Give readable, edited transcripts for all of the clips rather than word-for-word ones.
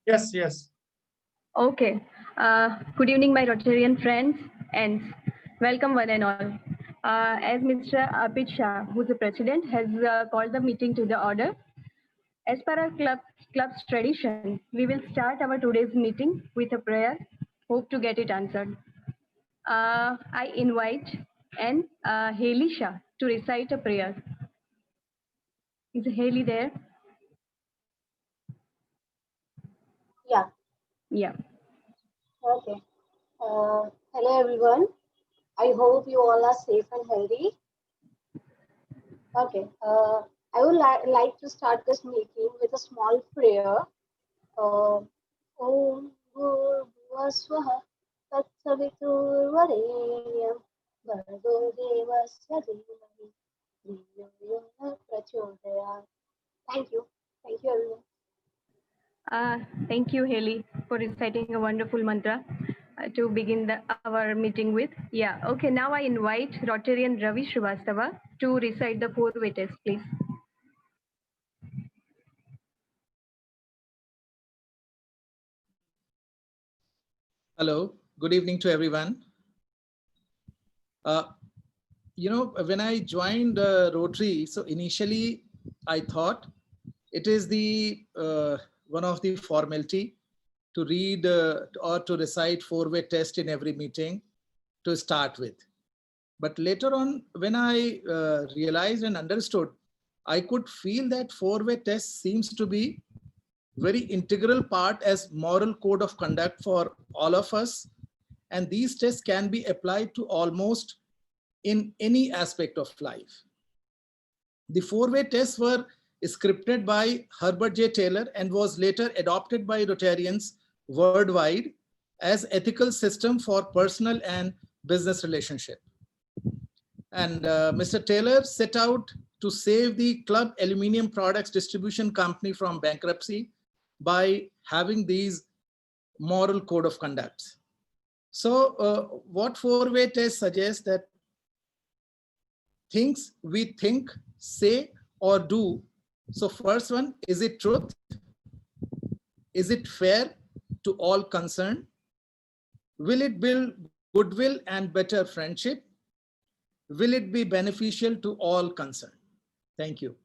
Yes, yes. Okay. Good evening, my Rotarian friends, and welcome one and all. As Mr. Arpit Shah, who's the president, has called the meeting to the order. As per our club's tradition, we will start our today's meeting with a prayer. Hope to get it answered. I invite N. Haley Shah to recite a prayer. Is Haley there? Yeah, Yeah. okay. Hello everyone. I hope you all are safe and healthy. Okay. I would like to start this meeting with a small prayer. Om Bhurvaswaha Tatsaviturvarenyam Bhargo Devasya Dhimahi Dhiyo Yona Prachodayat. Thank you. Thank you everyone. Thank you, Haley, for reciting a wonderful mantra to begin our meeting with. Yeah, okay, now I invite Rotarian Ravi Srivastava to recite the four-way test, please. Hello, good evening to everyone. When I joined Rotary, so initially I thought it is the one of the formality to read or to recite four-way test in every meeting to start with. But later on, when I realized and understood, I could feel that four-way test seems to be very integral part as moral code of conduct for all of us. And these tests can be applied to almost in any aspect of life. The four-way tests were scripted by Herbert J. Taylor and was later adopted by Rotarians worldwide as ethical system for personal and business relationship. And Mr. Taylor set out to save the club aluminum products distribution company from bankruptcy by having these moral code of conduct. So what four-way test suggests that things we think, say, or do. So first one, is it truth? Is it fair to all concerned? Will it build goodwill and better friendship? Will it be beneficial to all concerned? Thank you.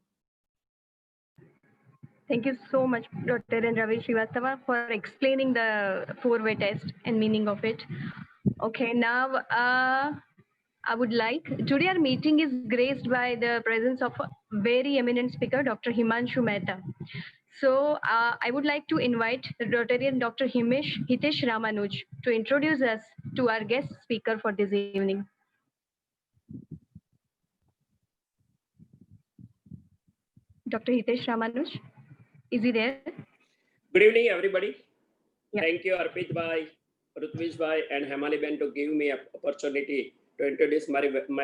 Thank you so much, Rotarian Ravi Srivastava, for explaining the four-way test and meaning of it. Okay, now I would like, today our meeting is graced by the presence of a very eminent speaker, Dr. Himanshu Mehta. So I would like to invite Rotarian Dr. Hitesh Ramanuj to introduce us to our guest speaker for this evening. Dr. Hitesh Ramanuj, is he there? Good evening, everybody. Yeah. Thank you, Arpit Bhai, Rutvish Bhai, and Hemali Ben to give me an opportunity to introduce my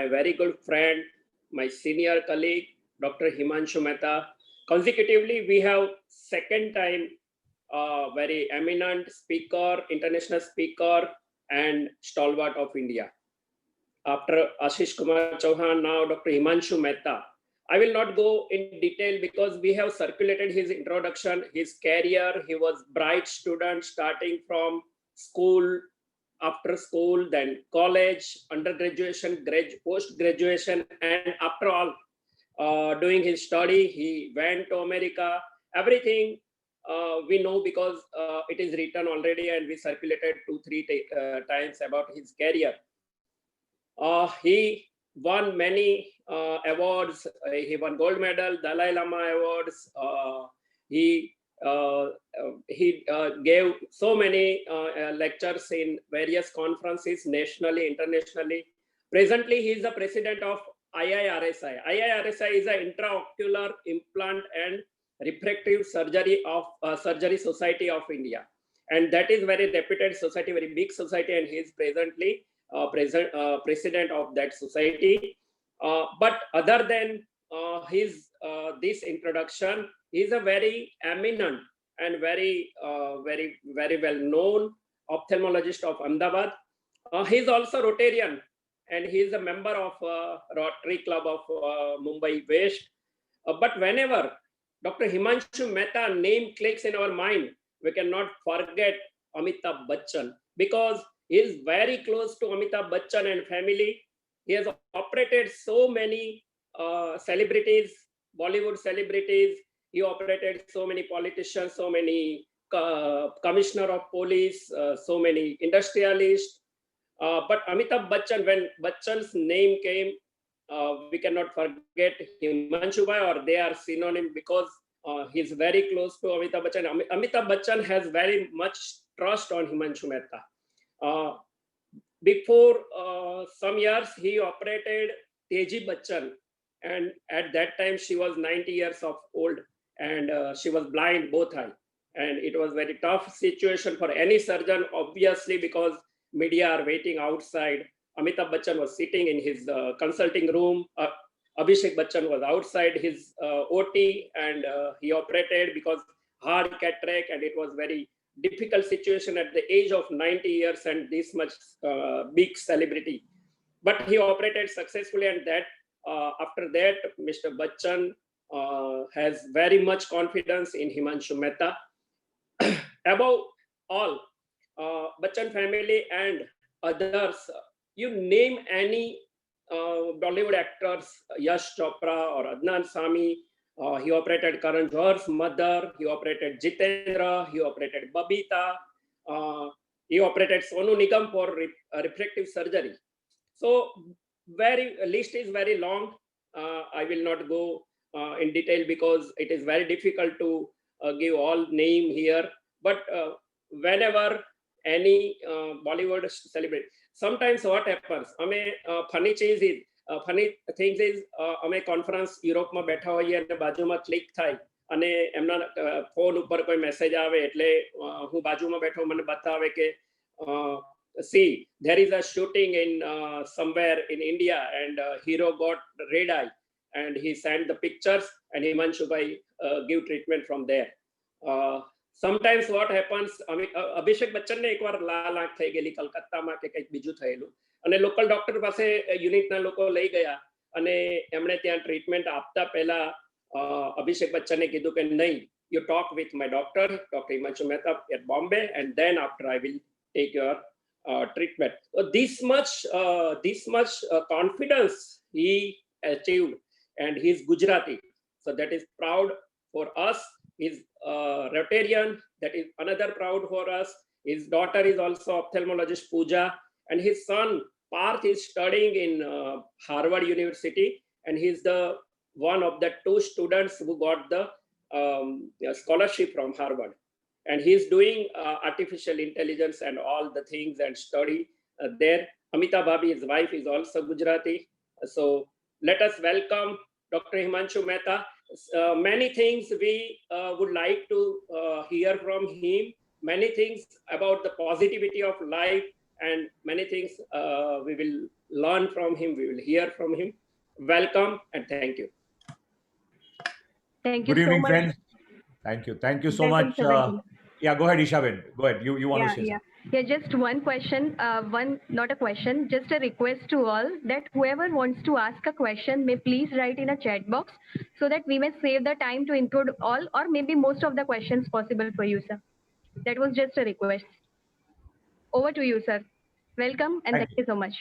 very good friend, my senior colleague, Dr. Himanshu Mehta. Consecutively, we have second time very eminent speaker, international speaker, and stalwart of India. After Ashish Kumar Chauhan, now Dr. Himanshu Mehta. I will not go in detail because we have circulated his introduction, his career. He was bright student starting from school, after school, then college, undergraduation, post-graduation, and after all, doing his study, he went to America. Everything we know because it is written already and we circulated 2-3 times about his career. He won many awards. He won gold medal, Dalai Lama awards. He gave so many lectures in various conferences, nationally, internationally. Presently, he is the president of IIRSI. IIRSI is an intraocular implant and refractive surgery society of India, and that is very reputed society, very big society, and he is presently president of that society. But other than his this introduction, he is a very eminent and very well known ophthalmologist of Ahmedabad. He is also Rotarian, and he is a member of Rotary Club of Mumbai West. But whenever Dr. Himanshu Mehta name clicks in our mind, we cannot forget Amitabh Bachchan, because he is very close to Amitabh Bachchan and family. He has operated so many celebrities, Bollywood celebrities. He operated so many politicians, so many commissioner of police, so many industrialists. But Amitabh Bachchan, when Bachchan's name came, we cannot forget Himanshu Bhai, or they are synonym, because he's very close to Amitabh Bachchan. Amitabh Bachchan has very much trust on Himanshu Mehta. Before some years, he operated Teji Bachchan, and at that time she was 90 years of old, and she was blind both eye, and it was very tough situation for any surgeon, obviously, because media are waiting outside. Amitabh Bachchan was sitting in his consulting room. Abhishek Bachchan was outside his OT, and he operated because hard cataract, and it was very difficult situation at the age of 90 years and this much big celebrity. But he operated successfully, and that after that, Mr. Bachchan has very much confidence in Himanshu Mehta. Above all, Bachchan family and others, you name any Bollywood actors, Yash Chopra or Adnan Sami, he operated Karan Johar's mother, he operated Jitendra, he operated Babita, he operated Sonu Nigam for refractive surgery. So list is very long. I will not go in detail because it is very difficult to give all name here. But whenever any Bollywood celebrity, sometimes what happens, funny things is, અમે conference યુરોપમાં બેઠા હોઈએ અને બાજુમાં click થાય અને એમના phone ઉપર કોઈ મેસેજ આવે, એટલે હું બાજુમાં બેઠો, મને બતાવે કે see, there is a shooting in somewhere in India, and hero got red eye, and he sent the pictures, and Himanshu Bhai give treatment from there. Sometimes what happens, અભિષેક બચ્ચનને એકવાર લાલ આંખ થઈ ગયેલી કલકત્તામાં કે કંઈક બીજું થયેલું, અને લોકલ ડોક્ટર પાસે યુનિટના લોકો લઈ ગયા, અને એમણે ત્યાં ટ્રીટમેન્ટ આપતા પહેલા અભિષેક બચ્ચને કીધું કે નહીં, you talk with my doctor, Dr. Himanshu Mehta at Bombay, and then after I will take your treatment. So this much confidence he achieved, and he is Gujarati, so that is proud for us. He's Rotarian, that is another proud for us. His daughter is also ophthalmologist Pooja, and his son Parth is studying in Harvard University, and he's the one of the 2 students who got the scholarship from Harvard, and he's doing artificial intelligence and all the things and study there. Amita Bhabi, his wife, is also Gujarati. So let us welcome Dr. Himanshu Mehta. Many things we would like to hear from him, many things about the positivity of life, and many things we will learn from him, we will hear from him. Welcome and thank you. Thank you Good evening, so much. friends. Thank you so Welcome, much. Sarangi. Yeah, go ahead, Ishaben. Go ahead. You want to say something? Yeah, just one question, not a question, just a request to all that whoever wants to ask a question may please write in a chat box so that we may save the time to include all or maybe most of the questions possible for you, sir. That was just a request. Over to you, sir. Welcome and thank you so much.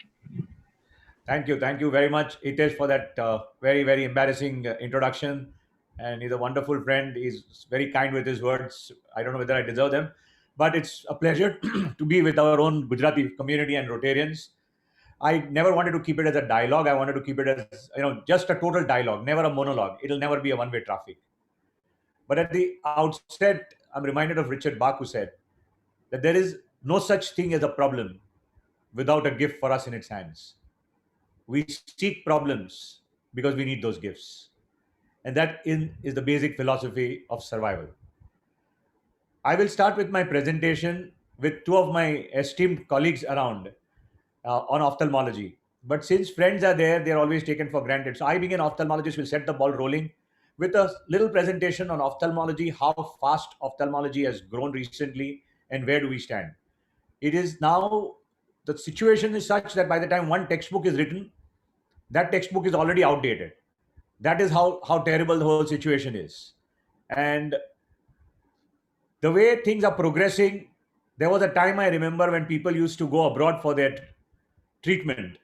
Thank you very much. It is for that very, very embarrassing introduction. And he's a wonderful friend. He's very kind with his words. I don't know whether I deserve them, but it's a pleasure to be with our own Gujarati community and Rotarians. I never wanted to keep it as a dialogue. I wanted to keep it as, just a total dialogue, never a monologue. It'll never be a one-way traffic. But at the outset, I'm reminded of Richard Bach, who said that there is no such thing as a problem without a gift for us in its hands. We seek problems because we need those gifts. And that is the basic philosophy of survival. I will start with my presentation with 2 of my esteemed colleagues around on ophthalmology. But since friends are there, they're always taken for granted. So I, being an ophthalmologist, will set the ball rolling with a little presentation on ophthalmology, how fast ophthalmology has grown recently, and where do we stand. It is now, the situation is such that by the time one textbook is written, that textbook is already outdated. That is how terrible the whole situation is. And the way things are progressing, there was a time I remember when people used to go abroad for their treatment.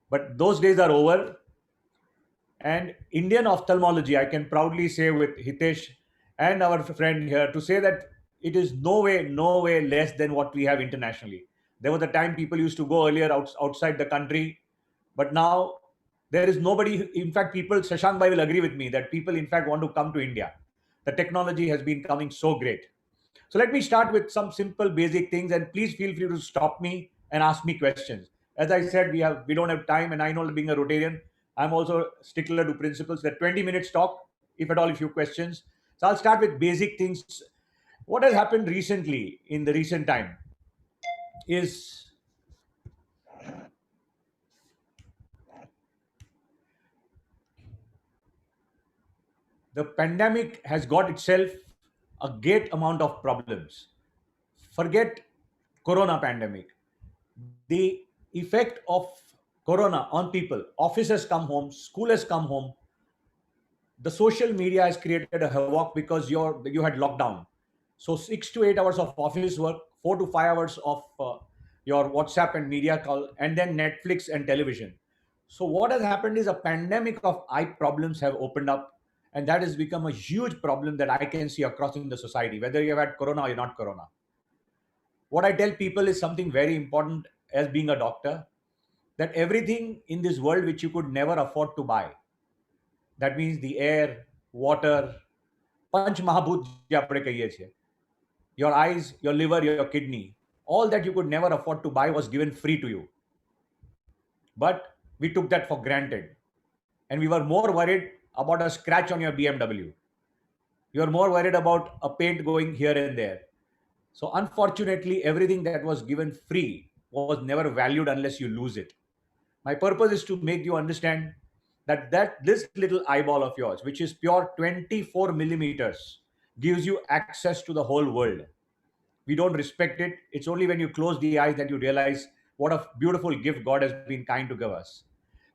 But those days are over. And Indian ophthalmology, I can proudly say with Hitesh and our friend here, to say that it is no way less than what we have internationally. There was a time people used to go earlier outside the country, but now there is nobody. In fact, people, Shashank Bhai will agree with me that people, in fact, want to come to India. The technology has been coming so great. So let me start with some simple basic things, and please feel free to stop me and ask me questions. As I said, we don't have time, and I know being a Rotarian, I'm also stickler to principles that 20 minutes talk, if at all, a few questions. So I'll start with basic things. What has happened recently in the recent time is the pandemic has got itself a great amount of problems. Forget corona pandemic. The effect of corona on people, office has come home, school has come home, the social media has created a havoc because you had lockdown. So 6 to 8 hours of office work, 4 to 5 hours of your WhatsApp and media call, and then Netflix and television. So what has happened is a pandemic of eye problems have opened up, and that has become a huge problem that I can see across in the society, whether you've had corona or you're not corona. What I tell people is something very important as being a doctor, that everything in this world which you could never afford to buy, that means the air, water, Panch Mahabhut, જે આપણે કહીએ છીએ, your eyes, your liver, your kidney, all that you could never afford to buy was given free to you. But we took that for granted. And we were more worried about a scratch on your BMW. You are more worried about a paint going here and there. So unfortunately, everything that was given free was never valued unless you lose it. My purpose is to make you understand that this little eyeball of yours, which is pure 24 millimeters, gives you access to the whole world. We don't respect it. It's only when you close the eyes that you realize what a beautiful gift God has been kind to give us.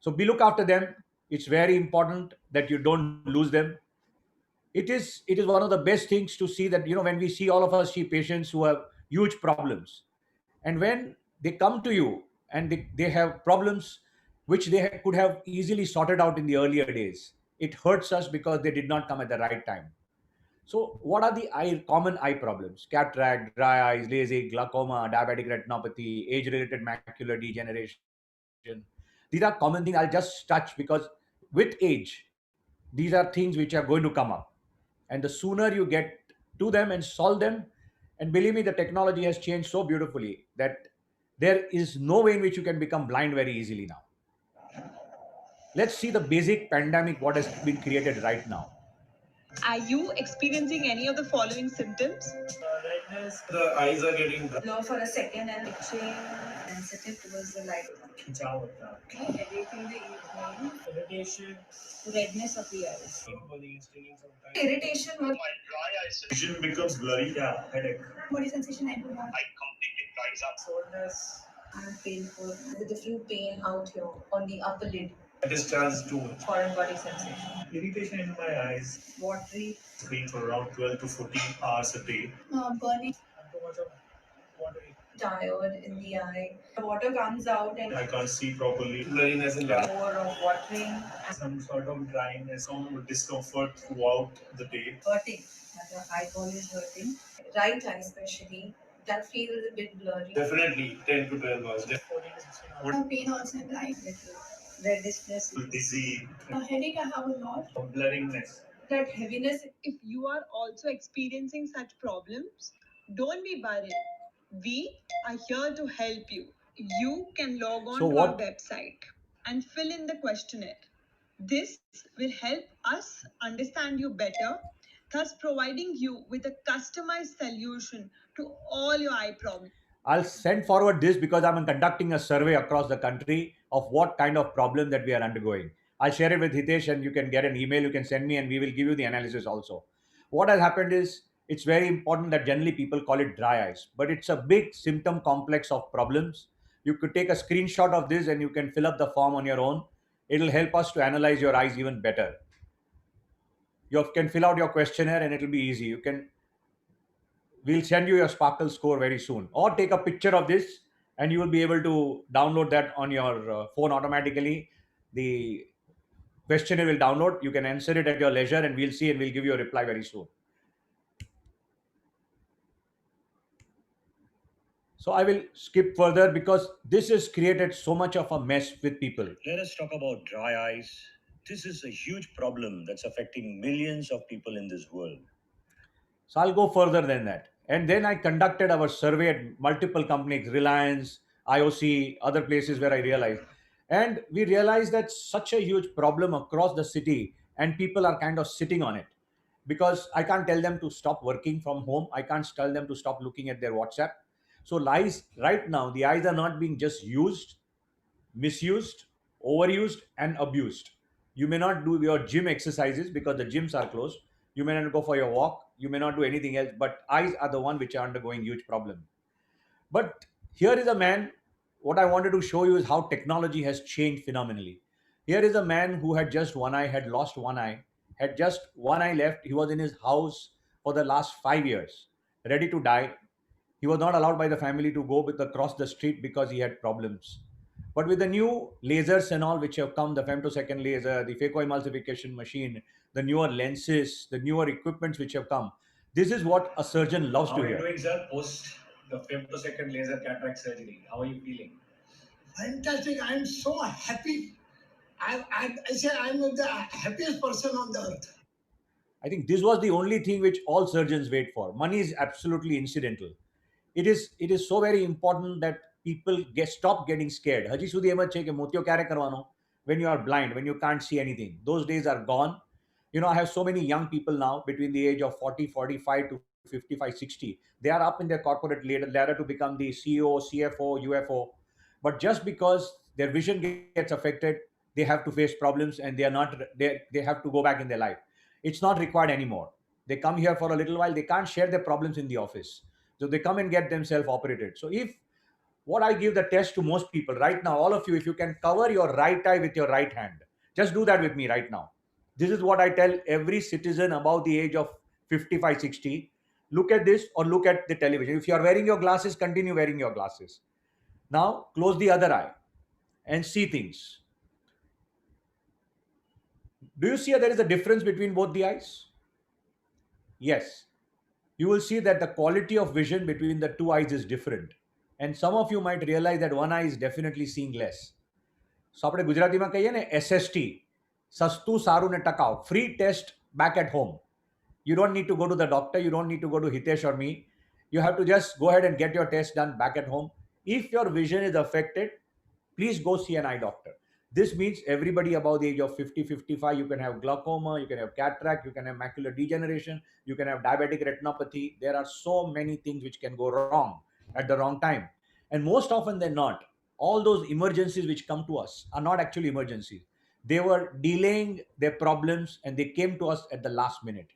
So we look after them. It's very important that you don't lose them. It is one of the best things to see that, when we see, all of us see patients who have huge problems, and when they come to you and they have problems which they could have easily sorted out in the earlier days, it hurts us because they did not come at the right time. So what are the common eye problems? Cataract, dry eyes, LASIK, glaucoma, diabetic retinopathy, age-related macular degeneration. These are common things I'll just touch because with age, these are things which are going to come up. And the sooner you get to them and solve them, and believe me, the technology has changed so beautifully that there is no way in which you can become blind very easily now. Let's see the basic pandemic, what has been created right now. Are you experiencing any of the following symptoms? Redness, the eyes are getting dry. Low for a second and itching, sensitive towards the light. Headache in the evening, Irritation, redness of the eyes. body stinging sometimes. Irritation with Vision becomes blurry. Yeah, headache. body sensation I do have. Completely dries up. Soreness. I'm painful with a few pain out here on the upper lid. Discharge too much. Foreign body sensation. Irritation in my eyes. Watery. Screen for around 12 to 14 hours a day. Burning. Too much of water. Tired in the eye. The water comes out and I can't see properly. Blurriness in the eye. more of watering. Some sort of dryness, some discomfort throughout the day. Hurting. The eyeball is hurting. Right eye especially. That feels a bit blurry. Definitely 10 to 12 hours. Pain also in the eye. Redness. Dizzy. Headache I have a lot. Blurriness. That heaviness. If you are also experiencing such problems, don't be worried. We are here to help you. You can log on So to our what- website and fill in the questionnaire. This will help us understand you better, thus providing you with a customized solution to all your eye problems. I'll send forward this because I'm conducting a survey across the country of what kind of problem that we are undergoing. I'll share it with Hitesh, and you can get an email, you can send me, and we will give you the analysis also. What has happened is, it's very important that generally people call it dry eyes, but it's a big symptom complex of problems. You could take a screenshot of this and you can fill up the form on your own. It'll help us to analyze your eyes even better. You can fill out your questionnaire and it'll be easy. You can we'll send you your Sparkle score very soon, or take a picture of this and you will be able to download that on your phone automatically. The questionnaire will download. You can answer it at your leisure, and we'll see and we'll give you a reply very soon. So I will skip further because this has created so much of a mess with people. Let us talk about dry eyes. This is a huge problem that's affecting millions of people in this world. So I'll go further than that. And then I conducted our survey at multiple companies, Reliance, IOC, other places where I realized. And we realized that such a huge problem across the city, and people are kind of sitting on it because I can't tell them to stop working from home. I can't tell them to stop looking at their WhatsApp. So lies right now, the eyes are not being just used, misused, overused, and abused. You may not do your gym exercises because the gyms are closed. You may not go for your walk. You may not do anything else, but eyes are the one which are undergoing huge problem. But here is a man. What I wanted to show you is how technology has changed phenomenally. Here is a man who had just one eye, had lost one eye, had just one eye left. He was in his house for the last 5 years, ready to die. He was not allowed by the family to go across the street because he had problems. But with the new lasers and all which have come, the femtosecond laser, the phacoemulsification machine, the newer lenses, the newer equipments which have come, this is what a surgeon loves How to are you hear. doing, sir? Post the femtosecond laser cataract surgery. How are you feeling? Fantastic. I'm so happy. I say I'm the happiest person on the earth. I think this was the only thing which all surgeons wait for. Money is absolutely incidental. It is so very important that people stop getting scared. Haji સુધી એમ જ છે કે મોતિયો ક્યારે કરવાનો? When you are blind, when you can't see anything. Those days are gone. I have so many young people now between the age of 40, 45 to 55, 60. They are up in their corporate ladder to become the CEO, CFO, UFO. But just because their vision gets affected, they have to face problems, and they have to go back in their life. It's not required anymore. They come here for a little while. They can't share their problems in the office. So they come and get themselves operated. So if what I give the test to most people right now, all of you, if you can cover your right eye with your right hand, just do that with me right now. This is what I tell every citizen above the age of 55, 60. Look at this or look at the television. If you are wearing your glasses, continue wearing your glasses. Now close the other eye and see things. Do you see there is a difference between both the eyes? Yes. You will see that the quality of vision between the two eyes is different. And some of you might realize that one eye is definitely seeing less. So આપણે ગુજરાતીમાં કહીએ ને SST, સસ્તું સારું ને ટકાઉ, free test back at home. You don't need to go to the doctor. You don't need to go to Hitesh or me. You have to just go ahead and get your test done back at home. If your vision is affected, please go see an eye doctor. This means everybody above the age of 50, 55, you can have glaucoma, you can have cataract, you can have macular degeneration, you can have diabetic retinopathy. There are so many things which can go wrong at the wrong time. And most often than not, all those emergencies which come to us are not actually emergencies. They were delaying their problems and they came to us at the last minute.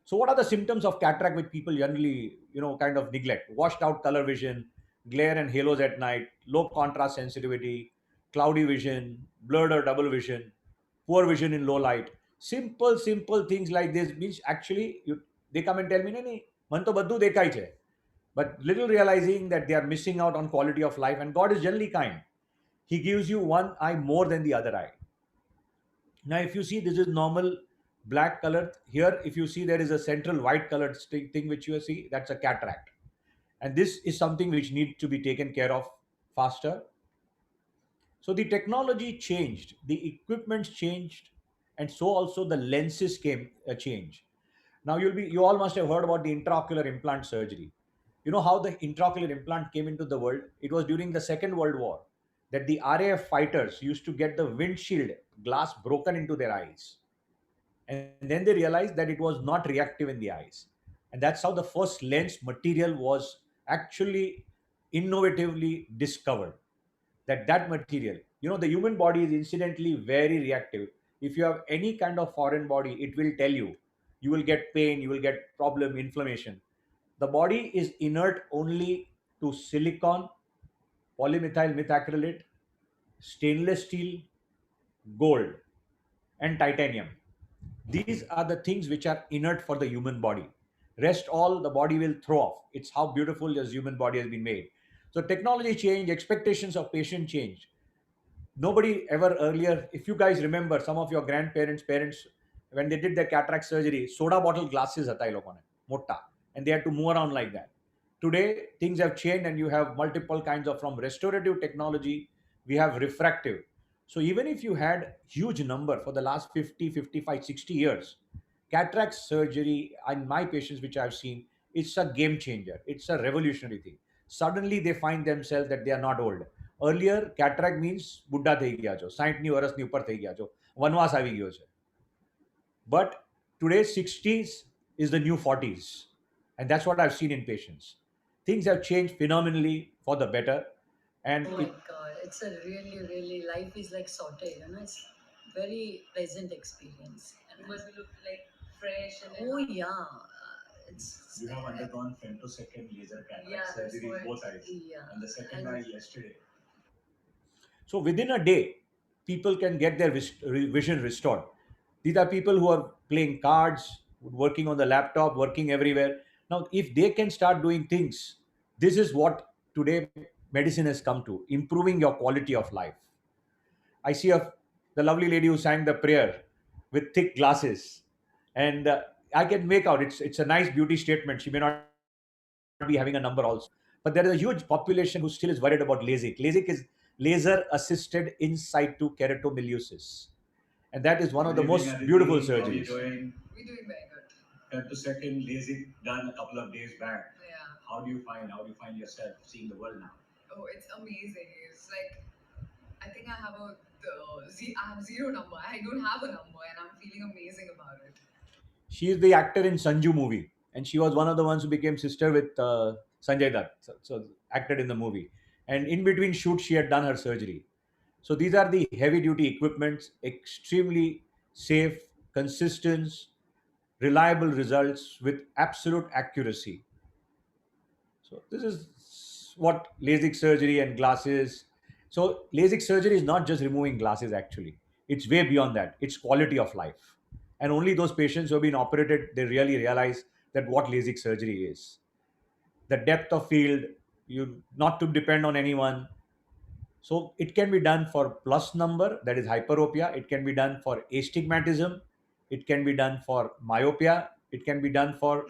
So what are the symptoms of cataract which people generally, kind of neglect? Washed out color vision, glare and halos at night, low contrast sensitivity, cloudy vision, blurred or double vision, poor vision in low light. Simple things like this means actually they come and tell me, "Nee, man to baddu dekhai chhe." But little realizing that they are missing out on quality of life, and God is generally kind. He gives you one eye more than the other eye. Now, if you see this is normal black color. Here, if you see there is a central white colored thing which you see, that's a cataract. And this is something which needs to be taken care of faster. So the technology changed, the equipments changed, and so also the lenses came change. Now you all must have heard about the intraocular implant surgery. You know how the intraocular implant came into the world? It was during the Second World War that the RAF fighters used to get the windshield glass broken into their eyes. And then they realized that it was not reactive in the eyes. And that's how the first lens material was actually innovatively discovered. That material, the human body is incidentally very reactive. If you have any kind of foreign body, it will tell you. You will get pain, you will get problem, inflammation. The body is inert only to silicon, polymethyl methacrylate, stainless steel, gold, and titanium. These are the things which are inert for the human body. Rest all, the body will throw off. It's how beautiful this human body has been made. So technology changed, expectations of patient changed. Nobody ever earlier, if you guys remember, some of your grandparents, parents, when they did their cataract surgery, soda bottle glasses hata ye lokon ne, motta, and they had to move around like that. Today, things have changed, and you have multiple kinds of, from restorative technology, we have refractive. So even if you had huge number for the last 50, 55, 60 years, cataract surgery in my patients which I've seen, it's a game changer. It's a revolutionary thing. Suddenly they find themselves that they are not old. Earlier, cataract means બુઢા થઈ ગયા છો, 60ની વર્ષની ઉપર થઈ ગયા છો, વનવાસ આવી ગયો છે. But today 60s is the new 40s, and that's what I've seen in patients. Things have changed phenomenally for the better, and Oh my God, it's a really, life is like sorted, it's very pleasant experience. And You must look like fresh and oh yeah, it's You have undergone femtosecond laser cataract Yeah, that's surgery in what- both eyes. yeah. And the second And- eye yesterday. so within a day, people can get their vision restored. These are people who are playing cards, working on the laptop, working everywhere. Now, if they can start doing things, this is what today medicine has come to, improving your quality of life. I see the lovely lady who sang the prayer with thick glasses, and I can make out it's a nice beauty statement. She may not be having a number also, but there is a huge population who still is worried about LASIK. LASIK is laser assisted in situ keratomeleusis, and that is one of the Good most evening, Aditi. beautiful How are you surgeries. doing? We're doing very good. Femtosecond LASIK done a couple of days back. Yeah. How do you find yourself seeing the world now? Oh, it's amazing. It's like I think I have I have zero number. I don't have a number, and I'm feeling amazing about it. She is the actor in Sanju movie, and she was one of the ones who became sister with Sanjay Dutt. So acted in the movie, and in between shoots she had done her surgery. So these are the heavy duty equipments, extremely safe, consistent, reliable results with absolute accuracy. So this is what LASIK surgery and glasses. So LASIK surgery is not just removing glasses actually. It's way beyond that. It's quality of life. And only those patients who have been operated, they really realize that what LASIK surgery is. The depth of field, you not to depend on anyone. So it can be done for plus number, that is hyperopia. It can be done for astigmatism. It can be done for myopia. It can be done for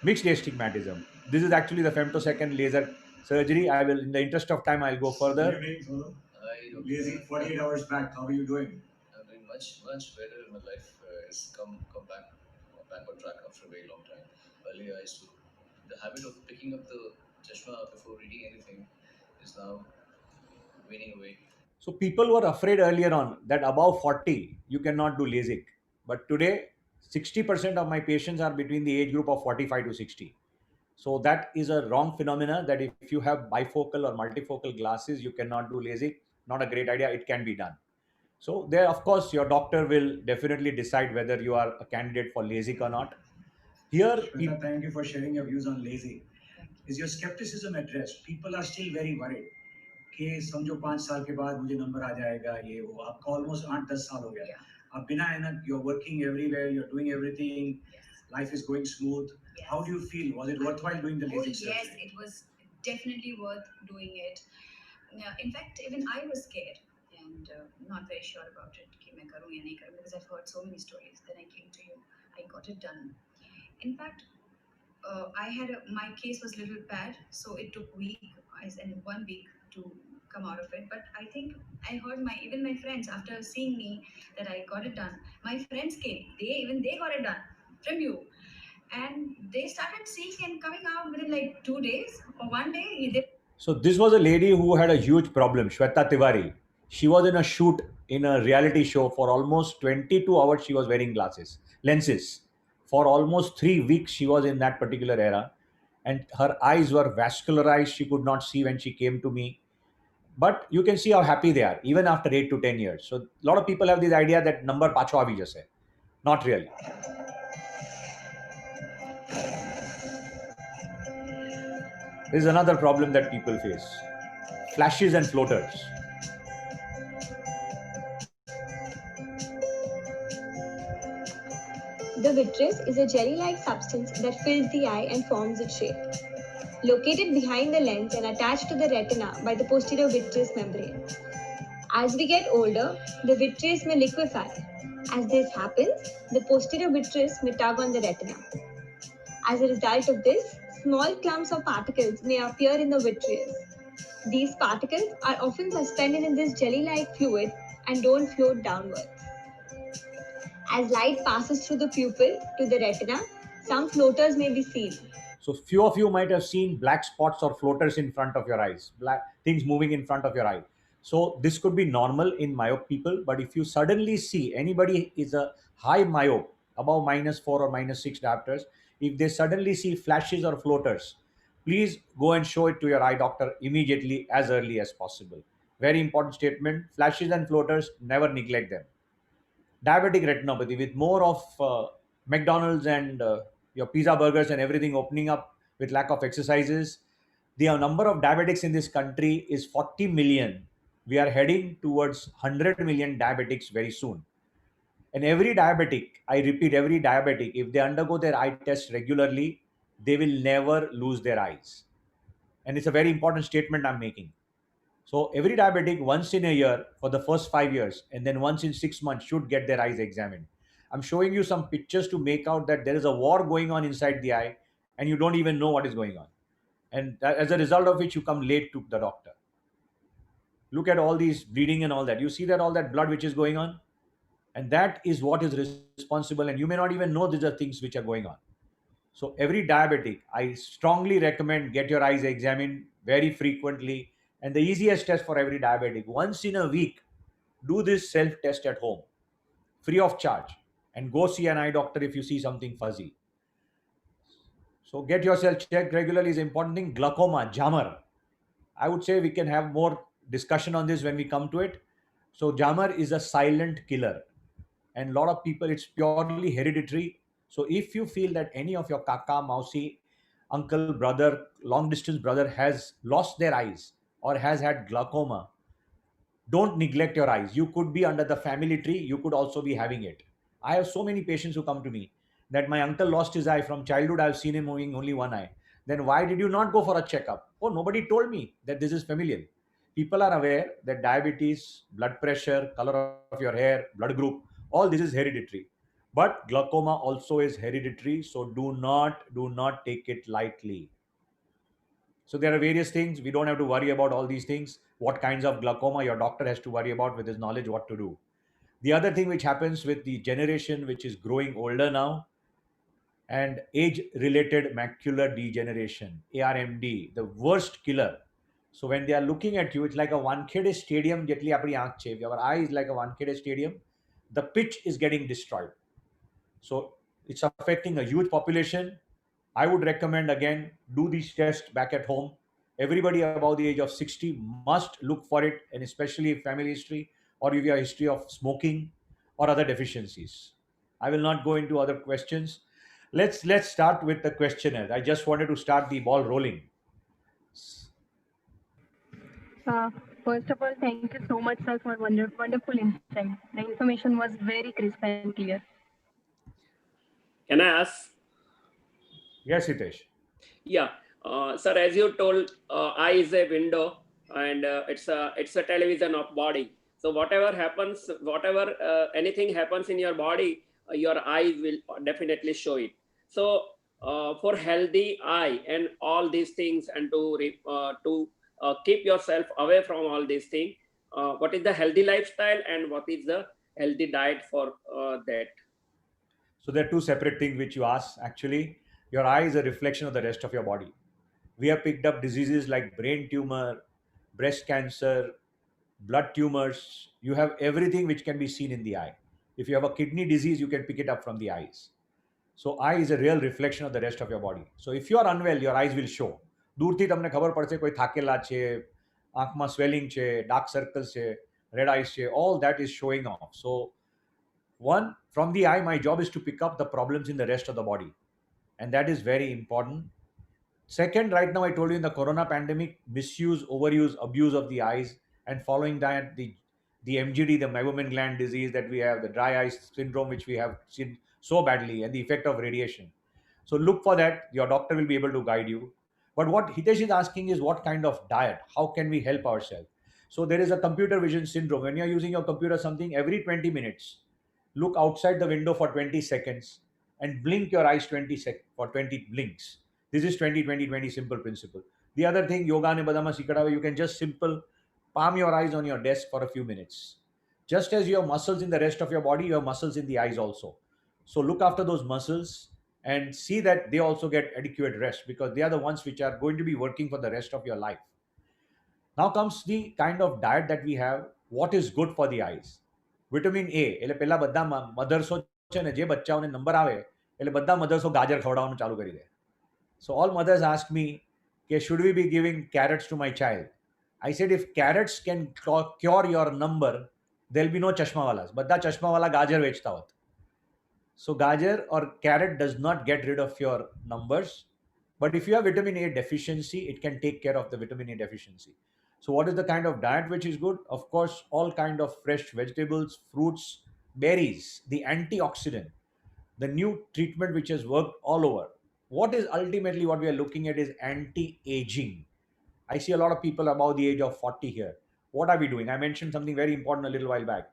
mixed astigmatism. This is actually the femtosecond laser surgery. I will, in the interest of time, I'll go Good further. evening, Sonu. I don't LASIK 48 hours back. How are you doing? I'm doing much better in my life. It's come back on track after a very long time. Earlier, I used to the habit of picking up the chashma before reading anything is now waning away. So people were afraid earlier on that above 40 you cannot do LASIK, but today 60% of my patients are between the age group of 45 to 60. So that is a wrong phenomena, that if you have bifocal or multifocal glasses you cannot do LASIK. Not a great idea. It can be done. So there, of course, your doctor will definitely decide whether you are a candidate for LASIK or not. Here, Shweta, thank you for sharing your views on LASIK. Is your skepticism addressed? People are still very worried. कि समझो 5 साल के बाद मुझे number आ जाएगा, ये वो आपका ऑलमोस्ट 8-10 साल हो गया. Yeah. आप बिना ऐनक, you're working everywhere, you're doing everything, Yes. life is going smooth. Yes. How do you feel? Was it worthwhile doing the Oh LASIK yes, surgery? it was definitely worth doing it. In fact, even I was scared and not very sure about it. कि मैं करूँ या नहीं करूँ, because I've heard so many stories. Then I came to you. I got it done. In fact, my case was a little bad, so it took and 1 week to come out of it. But I think I heard even my friends, after seeing me that I got it done, my friends came. They got it done from you, and they started seeing and coming out within like 2 days or 1 day. so this was a lady who had a huge problem, Shweta Tiwari. She was in a shoot in a reality show for almost 22 hours. She was wearing lenses. For almost 3 weeks, she was in that particular era, and her eyes were vascularized. She could not see when she came to me. But you can see how happy they are, even after 8 to 10 years. So a lot of people have this idea that number pacho avi jase. Not really. This is another problem that people face. Flashes and floaters. The vitreous is a jelly-like substance that fills the eye and forms its shape. Located behind the lens and attached to the retina by the posterior vitreous membrane. As we get older, the vitreous may liquefy. As this happens, the posterior vitreous may tug on the retina. As a result of this, small clumps of particles may appear in the vitreous. These particles are often suspended in this jelly-like fluid and don't float downwards. As light passes through the pupil to the retina, some floaters may be seen. So few of you might have seen black spots or floaters in front of your eyes, black things moving in front of your eye. So this could be normal in myope people, but if you suddenly see anybody is a high myope, above -4 or -6 diopters, if they suddenly see flashes or floaters, please go and show it to your eye doctor immediately as early as possible. Very important statement. Flashes and floaters, never neglect them. Diabetic retinopathy with more of McDonald's and your pizza burgers and everything opening up with lack of exercises. The number of diabetics in this country is 40 million. We are heading towards 100 million diabetics very soon. And every diabetic, I repeat, every diabetic, if they undergo their eye test regularly, they will never lose their eyes. And it's a very important statement I'm making. So every diabetic once in a year for the first 5 years and then once in 6 months should get their eyes examined. I'm showing you some pictures to make out that there is a war going on inside the eye and you don't even know what is going on. And as a result of which you come late to the doctor. Look at all these bleeding and all that. You see that all that blood which is going on? And that is what is responsible, and you may not even know these are things which are going on. So every diabetic, I strongly recommend get your eyes examined very frequently. And the easiest test for every diabetic, once in a week, do this self-test at home, free of charge, and go see an eye doctor if you see something fuzzy. So get yourself checked regularly is an important thing. Glaucoma, Jammer. I would say we can have more discussion on this when we come to it. So Jammer is a silent killer. And a lot of people, it's purely hereditary. So if you feel that any of your kaka, mausi, uncle, brother, long distance brother has lost their eyes or has had glaucoma, don't neglect your eyes. You could be under the family tree. You could also be having it. I have so many patients who come to me that my uncle lost his eye from childhood. I've seen him moving only one eye. Then why did you not go for a checkup? Oh, nobody told me that this is familial. People are aware that diabetes, blood pressure, color of your hair, blood group, all this is hereditary. But glaucoma also is hereditary. So do not take it lightly. So there are various things. We don't have to worry about all these things. What kinds of glaucoma your doctor has to worry about with his knowledge what to do. The other thing which happens with the generation which is growing older now and age-related macular degeneration, ARMD, the worst killer. So when they are looking at you, it's like a Wankhede stadium. Your eye is like a Wankhede stadium. The pitch is getting destroyed. So it's affecting a huge population. I would recommend again, do these tests back at home. Everybody above the age of 60 must look for it, and especially if family history or if you have a history of smoking or other deficiencies. I will not go into other questions. Let's start with the questionnaire. I just wanted to start the ball rolling. First of all, thank you so much, sir, for wonderful insight. The information was very crisp and clear. Can I ask? Yes, Hitesh. Yeah, sir, as you told, eye is a window and it's a television of body. So whatever happens, anything happens in your body, your eye will definitely show it. So for healthy eye and all these things, and to keep yourself away from all these things, what is the healthy lifestyle and what is the healthy diet for that? So there are two separate things which you asked. Actually, your eye is a reflection of the rest of your body. We have picked up diseases like brain tumor, breast cancer, blood tumors. You have everything which can be seen in the eye. If you have a kidney disease, you can pick it up from the eyes. So eye is a real reflection of the rest of your body. So if you are unwell, your eyes will show. दूरથી તમને ખબર પડશે કોઈ થાકેલા છે, આંખમાં swelling છે, dark circles છે, red ice છે, all that is showing off. So one, from the eye, my job is to pick up the problems in the rest of the body. And that is very important. Second, right now, I told you in the corona pandemic, misuse, overuse, abuse of the eyes, and following that, the MGD, the meibomian gland disease that we have, the dry eye syndrome, which we have seen so badly and the effect of radiation. So look for that. Your doctor will be able to guide you. But what Hitesh is asking is what kind of diet? How can we help ourselves? So there is a computer vision syndrome. When you're using your computer something every 20 minutes, look outside the window for 20 seconds and blink your eyes for 20 blinks. This is 20-20-20 simple principle. The other thing, yoga ne badama sikadawa, you can just simple palm your eyes on your desk for a few minutes. Just as you have muscles in the rest of your body, you have muscles in the eyes also. So look after those muscles and see that they also get adequate rest, because they are the ones which are going to be working for the rest of your life. Now comes the kind of diet that we have. What is good for the eyes? Vitamin A. એટલે પેલા બધા મધર્સો છે ને, જે બચ્ચાઓને number આવે એટલે બધા મધર્સો ગાજર ખવડાવવાનું ચાલુ કરી દે. So all mothers ask me, okay, should we be giving carrots to my child? I said, if carrots can cure your number, there'll be no chashmawalas. બધા ચશ્માવાલા ગાજર વેચતા હોત. So gajar or carrot does not get rid of your numbers. But if you have vitamin A deficiency, it can take care of the vitamin A deficiency. So what is the kind of diet which is good? Of course, all kind of fresh vegetables, fruits, berries, the antioxidant, the new treatment which has worked all over. What is ultimately what we are looking at is anti-aging. I see a lot of people above the age of 40 here. What are we doing? I mentioned something very important a little while back,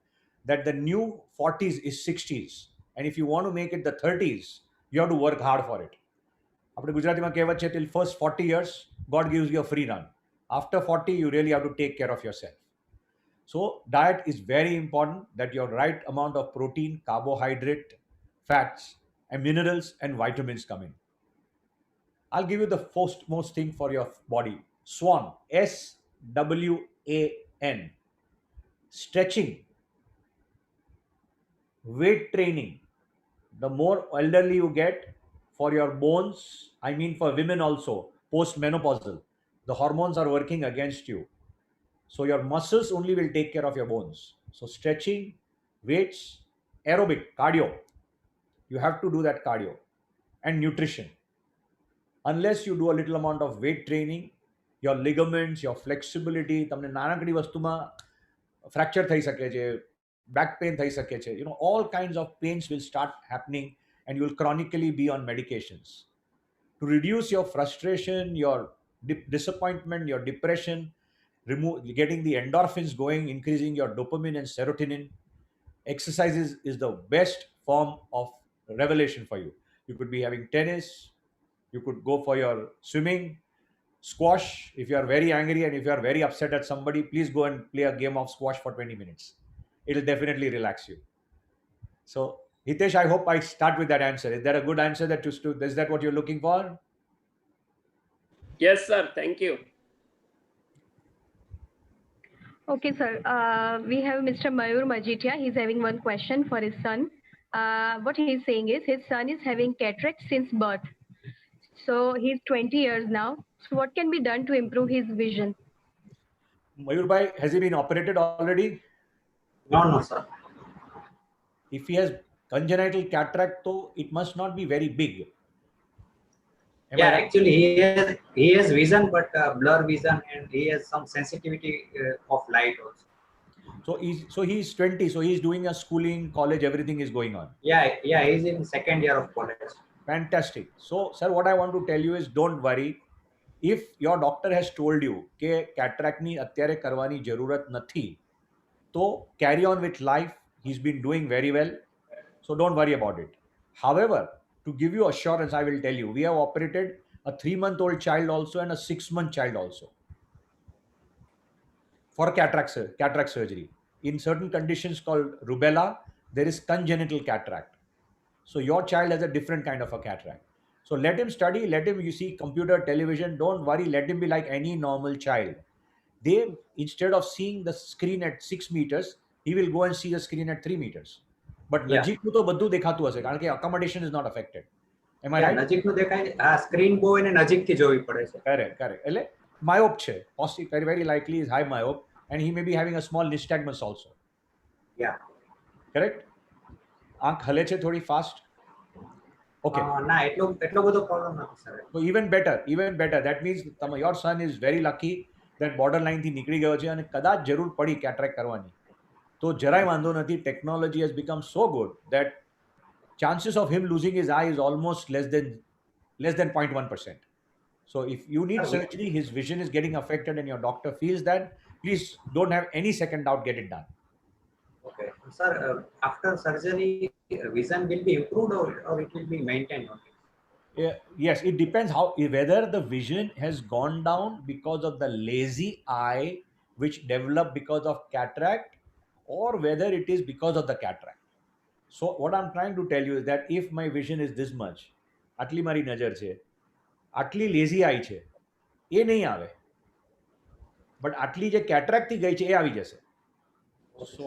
that the new 40s is 60s. And if you want to make it the 30s, you have to work hard for it. આપણે ગુજરાતીમાં કહેવત છે, till first 40 years, God gives you a free run. After 40, you really have to take care of yourself. So diet is very important, that your right amount of protein, carbohydrate, fats, and minerals and vitamins come in. I'll give you the most thing for your body. SWAN, SWAN. Stretching, weight training. The more elderly you get, for your bones, I mean for women also, post-menopausal, the hormones are working against you. So your muscles only will take care of your bones. So stretching, weights, aerobic, cardio. You have to do that cardio. And nutrition. Unless you do a little amount of weight training, your ligaments, your flexibility, તમને નાનકડી વસ્તુમાં fracture થઈ શકે છે, back pain થઈ શકે છે, all kinds of pains will start happening, and you will chronically be on medications. To reduce your frustration, your disappointment, your depression, getting the endorphins going, increasing your dopamine and serotonin, exercises is the best form of revelation for you. You could be having tennis, you could go for your swimming, squash. If you are very angry and if you are very upset at somebody, please go and play a game of squash for 20 minutes. It'll definitely relax you. So Hitesh, I hope I start with that answer. Is that a good answer? Is that what you're looking for? Yes, sir. Thank you. Okay, sir. We have Mr. Mayur Majitia. He's having one question for his son. What he's saying is his son is having cataract since birth. So he's 20 years now. So what can be done to improve his vision? Mayur bhai, has he been operated already? No, sir. If he has congenital cataract, though, it must not be very big. Actually, he has vision, but blur vision, and he has some sensitivity of light also. So he's 20. So he's doing a schooling, college, everything is going on. Yeah, he's in second year of college. Fantastic. So, sir, what I want to tell you is, don't worry. If your doctor has told you કે cataract ની અત્યારે કરવાની જરૂરત નથી, તો carry on with life. He's been doing very well. So don't worry about it. However, to give you assurance, I will tell you, we have operated a 3-month-old child also and a 6-month child also for cataract surgery. In certain conditions called rubella, there is congenital cataract. So your child has a different kind of a cataract. So let him study, let him, computer, television, don't worry, let him be like any normal child. Instead of seeing the screen at 6 meters, he will go and see the screen at 3 meters. But નજીકનું તો બધું દેખાતું હશે, કારણ કે accommodation is not affected. Am I right? નજીકનું દેખાય, screen બહુ એને નજીકથી જોવી પડે છે. Correct. એટલે myop છે, very likely is high myop, and he may be having a small nystagmus also. Yeah. Correct? આંખ હલે છે થોડી fast? Okay. ના, એટલો બધો પ્રોબ્લેમ નથી sir. So even better. That means your son is very lucky that borderline થી નીકળી ગયો છે, અને કદાચ જરૂર પડી cataract કરવાની, તો જરાય વાંધો નથી. Technology has become so good that chances of him losing his eye is almost less than 0.1%. So if you need surgery, his vision is getting affected and your doctor feels that, please don't have any second doubt, get it done. Okay. Sir, after surgery, vision will be improved or it will be maintained? Yes, it depends whether the vision has gone down because of the lazy eye which developed because of cataract, or whether it is because of the cataract. So what I'm trying to tell you is that if my vision is this much, આટલી મારી નજર છે, આટલી lazy eye છે, એ નહીં આવે. But આટલી જે cataract થી ગઈ છે, એ આવી જશે. So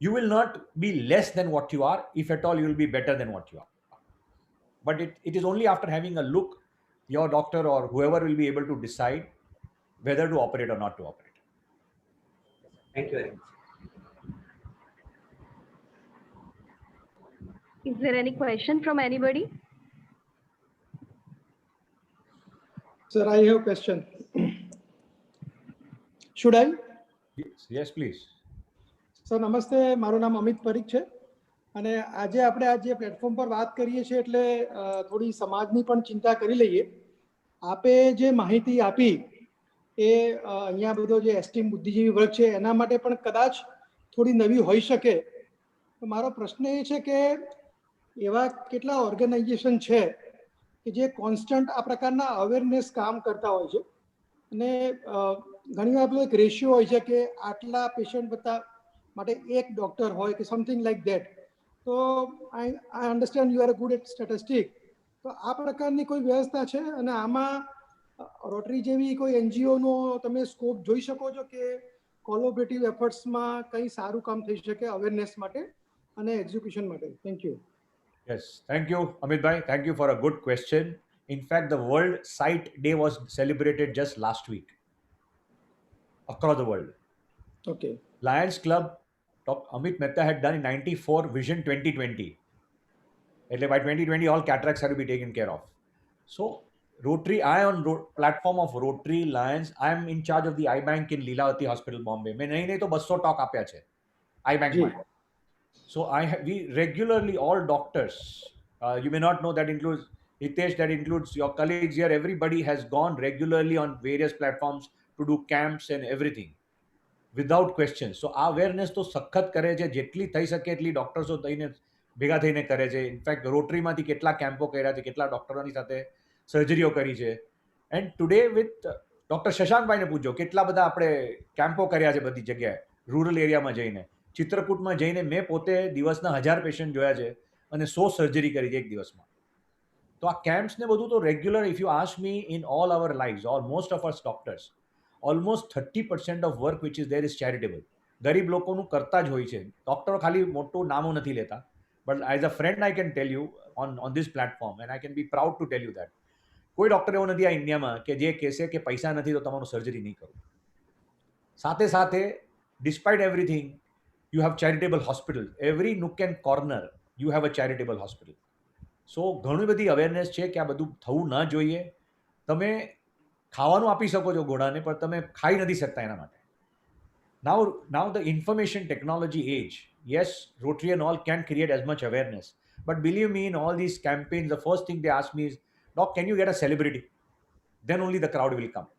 you will not be less than what you are. If at all, you will be better than what you are. But it is only after having a look, your doctor or whoever will be able to decide whether to operate or not to operate. Thank you very much. Is there any question from anybody? Sir, I have a question. Should I? Yes, please. Sir નમસ્તે, મારું નામ અમિત પરીખ છે અને આજે આપણે આ જે platform પર વાત કરીએ છીએ એટલે થોડી સમાજની પણ ચિંતા કરી લઈએ. આપે જે માહિતી આપી એ અહીંયા બધો જે એસટી બુદ્ધિજીવી વર્ગ છે એના માટે પણ કદાચ થોડી નવી હોઈ શકે. તો મારો પ્રશ્ન એ છે કે એવા કેટલા ઓર્ગેનાઇઝેશન છે કે જે કોન્સ્ટન્ટ આ પ્રકારના અવેરનેસ કામ કરતા હોય છે અને ઘણીવાર પેલો એક રેશિયો હોય છે કે આટલા પેશન્ટ માટે એક ડૉક્ટર હોય કે સમથિંગ લાઈક ધેટ. તો I understand you are good at statistic. તો આ પ્રકારની કોઈ વ્યવસ્થા છે અને આમાં રોટરી જેવી કોઈ એનજીઓનો તમે સ્કોપ જોઈ શકો છો કે કોલોબરેટિવ એફર્ટ્સમાં કંઈ સારું કામ થઈ શકે અવેરનેસ માટે અને એક્ઝિક્યુશન માટે? Thank you. Yes, thank you, Amit Bhai. Thank you for a good question. In fact, the World Sight Day was celebrated just last week across the world. Okay. Lions Club, Dr. Amit Mehta had done in 94 Vision 2020. By 2020, all cataracts had to be taken care of. So, Rotary, platform of Rotary Lions, I am in charge of the eye bank in Leelavati Hospital, Bombay. मैं नहीं तो 200 talk आप्या छे eye bank में. So we regularly, all doctors, you may not know, that includes Hitesh, that includes your colleagues here, everybody has gone regularly on various platforms to do camps and everything without question. So our awareness to સખત કરે છે, જેટલી થઈ શકે એટલી ડોક્ટર્સો થઈને ભેગા થઈને કરે છે. ઇનફેક્ટ રોટરીમાંથી કેટલા કેમ્પો કર્યા છે, કેટલા ડોક્ટરોની સાથે સર્જરીઓ કરી છે. એન્ડ ટુડે વિથ ડોક્ટર શશાંકભાઈને પૂછજો કેટલા બધા આપણે કેમ્પો કર્યા છે બધી જગ્યાએ, રૂરલ એરિયામાં જઈને. ચિત્રકૂટમાં જઈને મેં પોતે દિવસના 1000 પેશન્ટ જોયા છે અને 100 સર્જરી કરી છે એક દિવસમાં. તો આ કેમ્પ્સ ને બધું તો regular, if you ask me, in all hour lives, or most of us doctors, almost 30% of work which is there is charitable. ગરીબ લોકોનું કરતા જ હોય છે. ડોક્ટરો ખાલી મોટું નામો નથી લેતા. But as a friend I can tell you on this platform, and I can be proud to tell you that કોઈ ડોક્ટર એવો નથી આ ઇન્ડિયામાં કે જે કહેશે કે પૈસા નથી તો તમારું સર્જરી નહીં કરું. સાથે સાથે despite everything, you have charitable hospitals. Every nook and corner, you have a charitable hospital. So, ઘણી બધી અવેરનેસ છે કે આ બધું થવું ના જોઈએ. તમે ખાવાનું આપી શકો છો ઘોડાને, પણ તમે ખાઈ નથી શકતા એના માટે. Now the information technology age, yes, Rotary and all can create as much awareness. But believe me, in all these campaigns, the first thing they ask me is, Doc, can you get a celebrity? Then only the crowd will come.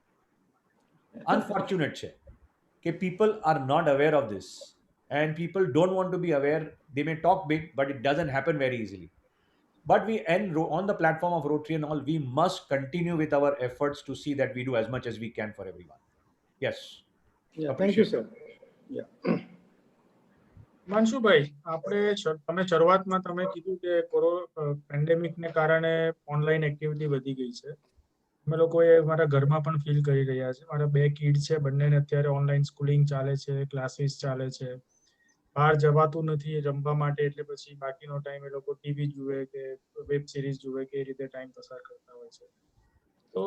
Unfortunate છે કે people are not aware of this. And people don't want to be aware. They may talk big, but it doesn't happen very easily. But on the platform of Rotary and all, we must continue with our efforts to see that we do as much as we can for everyone. Yes. Yeah, thank you, sir. Yeah. માનસુભાઈ, તમે શરૂઆતમાં તમે કીધું કે પેન્ડેમિકને કારણે online activity વધી ગઈ છે. અમે લોકોએ મારા ઘરમાં પણ ફીલ કરી રહ્યા છે. મારા 2 કિડ છે, બંનેને અત્યારે ઓનલાઈન સ્કૂલિંગ ચાલે છે, ક્લાસીસ ચાલે છે, બહાર જવાતું નથી રમવા માટે, એટલે પછી બાકીનો ટાઈમ એ લોકો ટીવી જુએ કે વેબ સિરીઝ જુએ કે એ રીતે ટાઈમ પસાર કરતા હોય છે. તો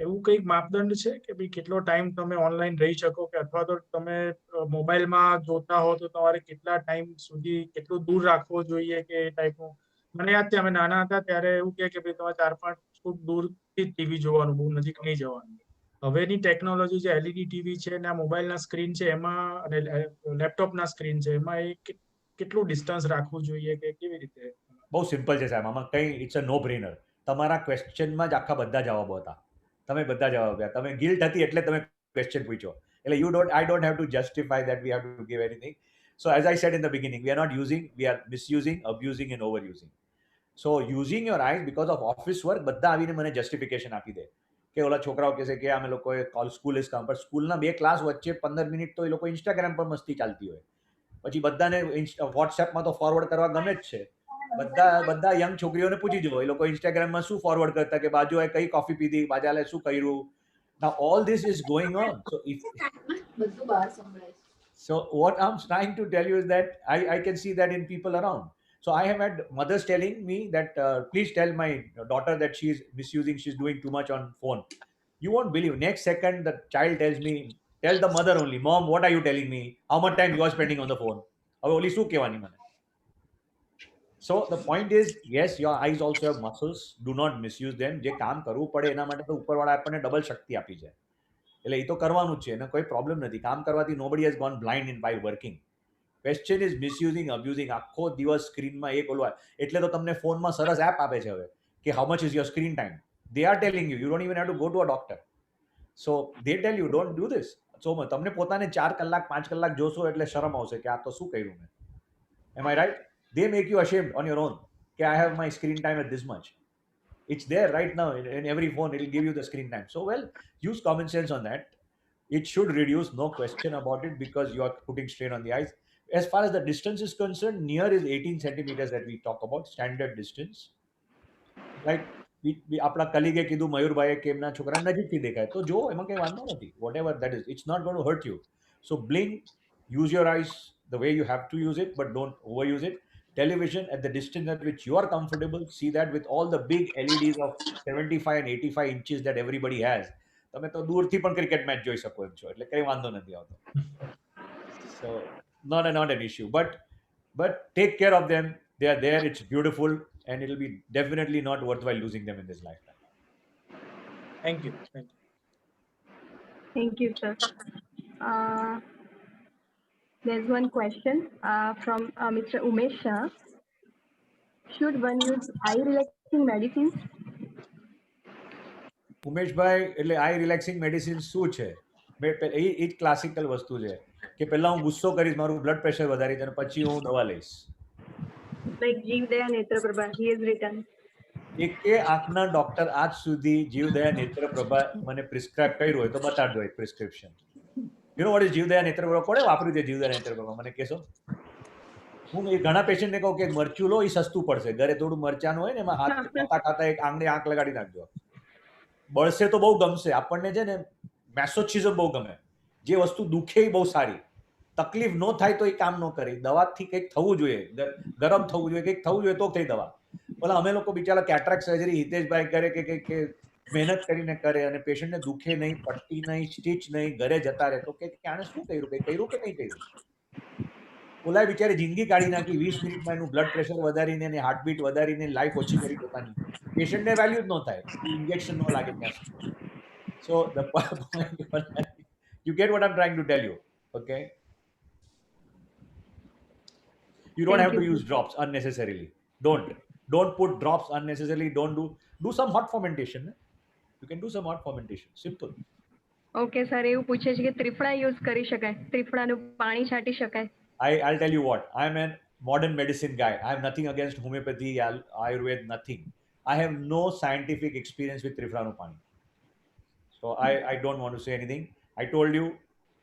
એવું કંઈક માપદંડ છે કે ભાઈ કેટલો ટાઈમ તમે ઓનલાઈન રહી શકો, કે અથવા તો તમે મોબાઈલમાં જોતા હો તો તમારે કેટલા ટાઈમ સુધી કેટલું દૂર રાખવો જોઈએ કે એ ટાઈપનું? મને યાદ છે અમે નાના હતા ત્યારે એવું કે ભાઈ તમારે 4-5 ફૂટ દૂરથી ટીવી જોવાનું, બહુ નજીક નહીં જવાનું. હવેની ટેકનોલોજી જે એલઈડી ટીવી છે અને આ મોબાઈલના સ્ક્રીન છે એમાં અને લેપટોપના સ્ક્રીન છે એમાં એ કેટલું ડિસ્ટન્સ રાખવું જોઈએ કે કેવી રીતે? બહુ સિમ્પલ છે સાહેબ, આમાં કંઈ ઇટ્સ અ નો બ્રેનર. તમારા ક્વેશ્ચનમાં જ આખા બધા જવાબો હતા, તમે બધા જવાબ આપ્યા. તમે ગિલ્ટ હતી એટલે તમે ક્વેશ્ચન પૂછ્યો, એટલે I don't have to justify that we have to give anything. So as I said in the beginning, we are not using, we are misusing, abusing and overusing. So using your eyes because of office work, બધા આવીને મને justification આપી દે કે ઓલા છોકરાઓ કહેશે કે અમે લોકોએ સ્કૂલ ઇઝ કામ, પણ સ્કૂલના 2 ક્લાસ વચ્ચે 15 મિનિટ તો એ લોકો ઇન્સ્ટાગ્રામ પર મસ્તી ચાલતી હોય, પછી બધાને વોટ્સએપમાં તો ફોરવર્ડ કરવા ગમે જ છે. બધા યંગ છોકરીઓને પૂછી જુઓ, એ લોકો ઇન્સ્ટાગ્રામમાં શું ફોરવર્ડ કરતા કે બાજુએ કઈ કોફી પીધી, બાજાલે શું કર્યું. Now all this is going on. So what I'm trying to tell you is that I can see that in people around. So I have had mothers telling me that please tell my daughter that she's misusing, she's doing too much on phone. You won't believe, next second the child tells me, tell the mother only, mom, what are you telling me? How much time you are spending on the phone? હવે ઓલી શું કહેવાની મને? So the point is, yes, your eyes also have muscles. Do not misuse them. જે કામ કરવું પડે એના માટે તો ઉપરવાળા આપણને ડબલ શક્તિ આપી છે, એટલે એ તો કરવાનું જ છે, એને કોઈ પ્રોબ્લેમ નથી. કામ કરવાથી nobody has gone blind in while working. Question is misusing, abusing. આખો દિવસ સ્ક્રીનમાં એક ઓલું, એટલે તો તમને ફોનમાં સરસ એપ આપે છે હવે કે how much is your screen time. They are telling you, you don't even have to go to a doctor. So they tell you don't do this. So તમને પોતાને 4 કલાક 5 કલાક જોશો એટલે શરમ આવશે કે આ તો શું કર્યું મેં. Am I right? They make you ashamed on your own. Okay, I have my screen time at this much. It's there right now in every phone. It'll give you the screen time. So well, use common sense on that. It should reduce, no question about it, because you are putting strain on the eyes. As far as the distance is concerned, near is 18 centimeters that we talk about, standard distance. Like આપણા કલીગે કીધું મયુરભાઈએ કે એમના છોકરા નજીકથી દેખાય, તો જો એમાં કંઈ વાંધો નથી. Whatever that is, it's not going to hurt you. So blink, use your eyes the way you have to use it, but don't overuse it. Television at the distance at which you are comfortable, see that with all the big LEDs of 75 and 85 inches that everybody has, તમે તો દૂરથી પણ cricket match જોઈ શકો એમ છો, એટલે કંઈ વાંધો નથી આવતો. So not an issue, but take care of them. They are there, it's beautiful, and it'll be definitely not worthwhile losing them in this lifetime. Thank you. Thank you, sir. There's one question from Mr. Umesh Shah. Should one use eye relaxing medicines? Umeshbhai, એટલે આઈ relaxing medicine શું છે? એ જ classical વસ્તુ છે કે પહેલા હું ગુસ્સો કરીશ, મારું બ્લડ પ્રેશર વધારીશ અને પછી હું દવા લઈશ. Like Jeevdaya Netraprabha, he has written. એકે આંખના ડોક્ટર આજ સુધી જીવદયા નેત્રપ્રભા મને પ્રિસ્ક્રાઇબ કર્યું હોય તો બતાડજો એક prescription. You know what is જીવદયા નેત્રપ્રભા? કોણે વાપર્યું છે જીવદયા નેત્રપ્રભા? મને કહેશો. હું એ ઘણા પેશન્ટને કહું કે મરચું લો, એ સસ્તું પડશે. ઘરે થોડું મરચાનું હોય ને એમાં હાથ ખાતા ખાતા એક આંગળે આંખ લગાડી નાખજો. બળશે તો બહુ ગમશે આપણને, છે ને મેસોચિઝમ બહુ ગમે. જે વસ્તુ દુખે એ બહુ સારી, તકલીફ ન થાય તો એ કામ ન કરે. દવાથી કંઈક થવું જોઈએ, ગરમ થવું જોઈએ, કંઈક થવું જોઈએ તો થઈ દવા. ઓલા અમે લોકો બિચારા કેટરેક્ટ સર્જરી હિતેશભાઈ કરે કે મહેનત કરીને કરે અને પેશન્ટને દુખે નહીં, પટ્ટી નહીં, સ્ટીચ નહીં, ઘરે જતા રહે, તો કે આને શું કર્યું, કંઈ કર્યું કે નહીં કર્યું? ઓલા બિચારી જિંદગી કાઢી નાખી 20 મિનિટમાં, એનું બ્લડ પ્રેશર વધારીને અને હાર્ટબીટ વધારીને લાઈફ ઓછી કરી પોતાની. પેશન્ટને વેલ્યુ જ ન થાય, ઇન્જેક્શન ન લાગે ત્યાં સુધી. સો the point, you get what I'm trying to tell you, okay? You don't have to use drops unnecessarily. Don't put drops unnecessarily. Don't do some hot fermentation. You can do some hot fermentation. Simple. Okay, sir. એવું પૂછે છે કે triphala use કરી શકાય? ત્રિફળાનું પાણી છાંટી શકાય? I'll tell you what. I'm a modern medicine guy. I have nothing against homeopathy, Ayurveda, nothing. I have no scientific experience with Triflanu Pani. So I don't want to say anything. I told you,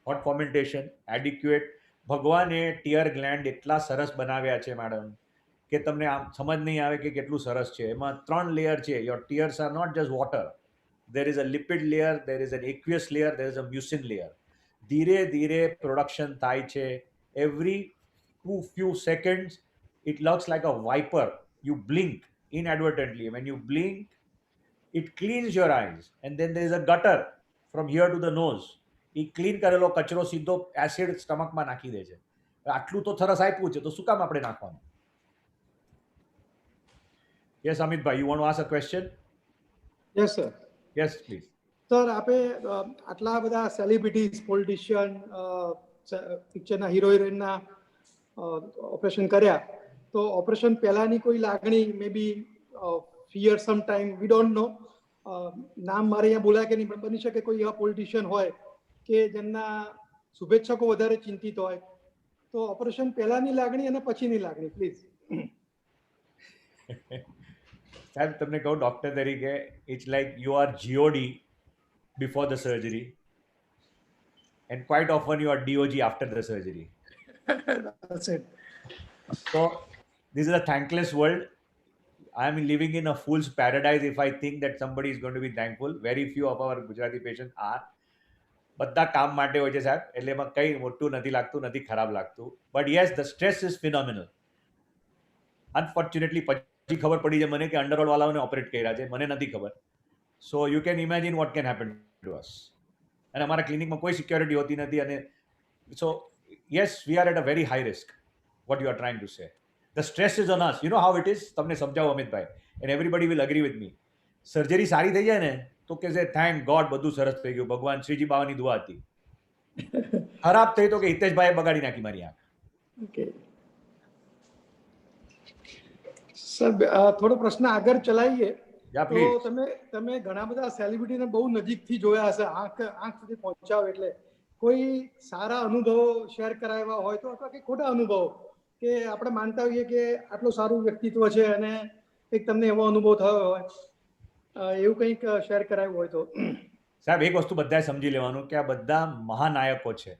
hot fermentation, adequate. ભગવાને tear gland એટલા સરસ બનાવ્યા છે madam કે તમને આમ સમજ નહીં આવે કે કેટલું સરસ છે. એમાં 3 લેયર છે. Your tears are not just water. there is a lipid layer, there is an aqueous layer, there is a mucin layer. ધીરે ધીરે પ્રોડક્શન થાય છે. Every few seconds it looks like a viper. You blink inadvertently. When you blink, it cleans your eyes, and then there is a gutter from here to the nose. A clean કરેલો કચરો સીધો acid સ્ટમકમાં નાખી દે છે. આટલું તો સરસ આપ્યું છે તો શું કામ આપણે નાખવાનું? Yes, Amitbhai, you want to ask a question? Yes, sir. Yes, please. Sir, આપે આટલા બધા સેલિબ્રિટીઝ, પોલિટિશિયન, પિક્ચરના હીરો હિરોઈનના ઓપરેશન કર્યા, તો ઓપરેશન પહેલાની કોઈ લાગણી, maybe fear some time, we don't know, નામ મારે અહીંયા બોલાય કે નહીં, પણ બની શકે કોઈ એવા પોલિટિશિયન હોય કે જેમના શુભેચ્છકો વધારે ચિંતિત હોય, તો ઓપરેશન પહેલાની લાગણી અને પછીની લાગણી પ્લીઝ. સાહેબ તમને કહું ડોક્ટર તરીકે, it's like you are GOD before the surgery and quite often you are DOG after the surgery. That's it. So this is a thankless world. I am living in a fool's paradise if I think that somebody is going to be thankful. Very few of our Gujarati patients are. બધા કામ માટે હોય છે સાહેબ, એટલે એમાં કંઈ મોટું નથી લાગતું, નથી ખરાબ લાગતું. But yes, the stress is phenomenal. Unfortunately પછી ખબર પડી છે મને કે અંડરવર્લ્ડ વાળાઓને ઓપરેટ કર્યા છે, મને નથી ખબર. So you can imagine what can happen to us. અને અમારા ક્લિનિકમાં કોઈ સિક્યોરિટી હોતી નથી. અને so yes, we are at a very high risk. What you are trying to say, the stress is on us. You know how it is. તમને સમજાવું Amitbhai, and everybody will agree with me. Surgery સારી થઈ જાય ને તો કે છે thank God, બધું સરસ થઈ ગયું, ભગવાન શ્રીજી બાવાની દુઆ હતી. ખરાબ થઈ તો કે હિતેશભાઈએ બગાડી નાખી મારી આંખ. ઓકે સર, થોડો પ્રશ્ન આગળ ચલાવીએ તો તમે ઘણા બધા સેલિબ્રિટીને બહુ નજીકથી જોયા હશે, આંખ સુધી પહોંચાવ, એટલે કોઈ સારા અનુભવો શેર કરાવ્યા હોય તો, અથવા કે ખોટા અનુભવો કે આપણે માનતા હોઈએ કે આટલું સારું વ્યક્તિત્વ છે અને એક તમને એવો અનુભવ થયો હોય, એવું કંઈક શેર કરાવ્યું હોય તો. સાહેબ એક વસ્તુ બધાએ સમજી લેવાનું કે આ બધા મહાનાયકો છે.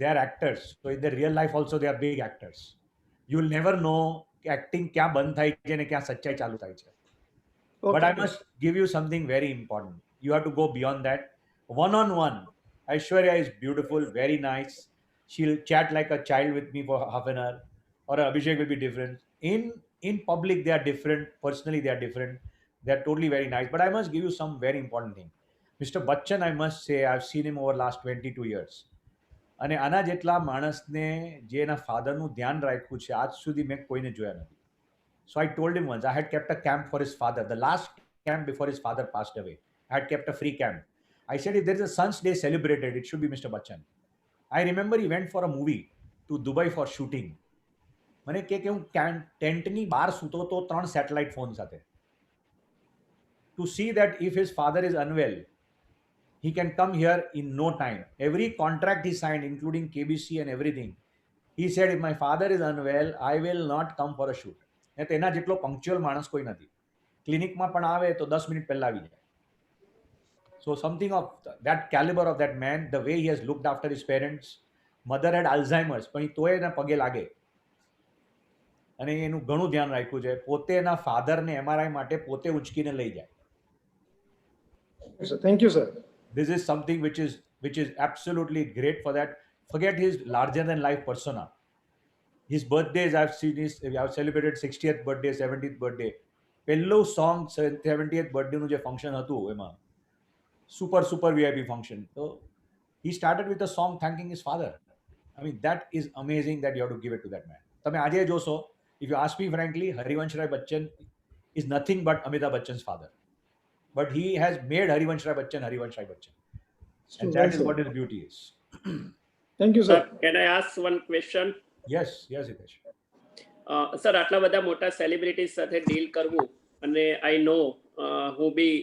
They are actors, so in the real life also they are big actors. You will never નો કે એક્ટિંગ ક્યાં બંધ થાય છે ને ક્યાં સચ્ચાઈ ચાલુ થાય છે. But I must give you something very important. You have to go beyond that. One on one, Aishwarya is beautiful, very nice. She'll chat like a child with me for half an hour. Or Abhishek will be different. In public, they are different. Personally, they are different. They are totally very nice. But I must give you some very important thing. Mr. Bachchan, I must say, I've seen him over last 22 years. અને આના જેટલા માણસને જે એના ફાધરનું ધ્યાન રાખ્યું છે આજ સુધી મેં કોઈને જોયા નથી. So I told him once, I had kept a camp for his father. The last camp before his father passed away, I had kept a free camp. I said, if there is a Son's Day celebrated, it should be Mr. Bachchan. I remember he went for a movie to Dubai for shooting. મને કે હું ટેન્ટની બહાર સૂતો તો 3 satellite phone સાથે. To see that if his father is unwell, he can come here in no time. Every contract he signed, including KBC and everything, he said, if my father is unwell, I will not come for a shoot. ને તેના જેટલો punctual માણસ કોઈ નથી. ક્લિનિકમાં પણ આવે તો 10 minute પહેલા આવી જાય. So something of that caliber of that man, the way he has looked after his parents, mother had Alzheimer's, પણ તોય એના પગે લાગે અને એનું ઘણું ધ્યાન રાખ્યું છે. પોતે એના ફાધરને MRI માટે પોતે ઉચકીને લઈ જાય. Thank you, sir. This is something which is absolutely great for that. Forget his larger than life persona. His birthdays, I've celebrated 60th birthday, 70th birthday. પહેલું song 70th birthday નું જે ફંક્શન હતું એમાં super VIP function. So he started with a song thanking his father. I mean, that is amazing that you have to give it to that man. તમે આજે જોશો, if you ask me frankly, Harivansh Rai Bachchan is nothing but Amitabh Bachchan's father. But he has made Harivansh Rai Bachchan Harivansh Rai Bachchan. And that is what his beauty is. Thank you, sir. Can I ask one question? Yes, Hitesh. Sir આટલા બધા મોટા celebrities સાથે deal કરવું, અને આઈ નો હું બી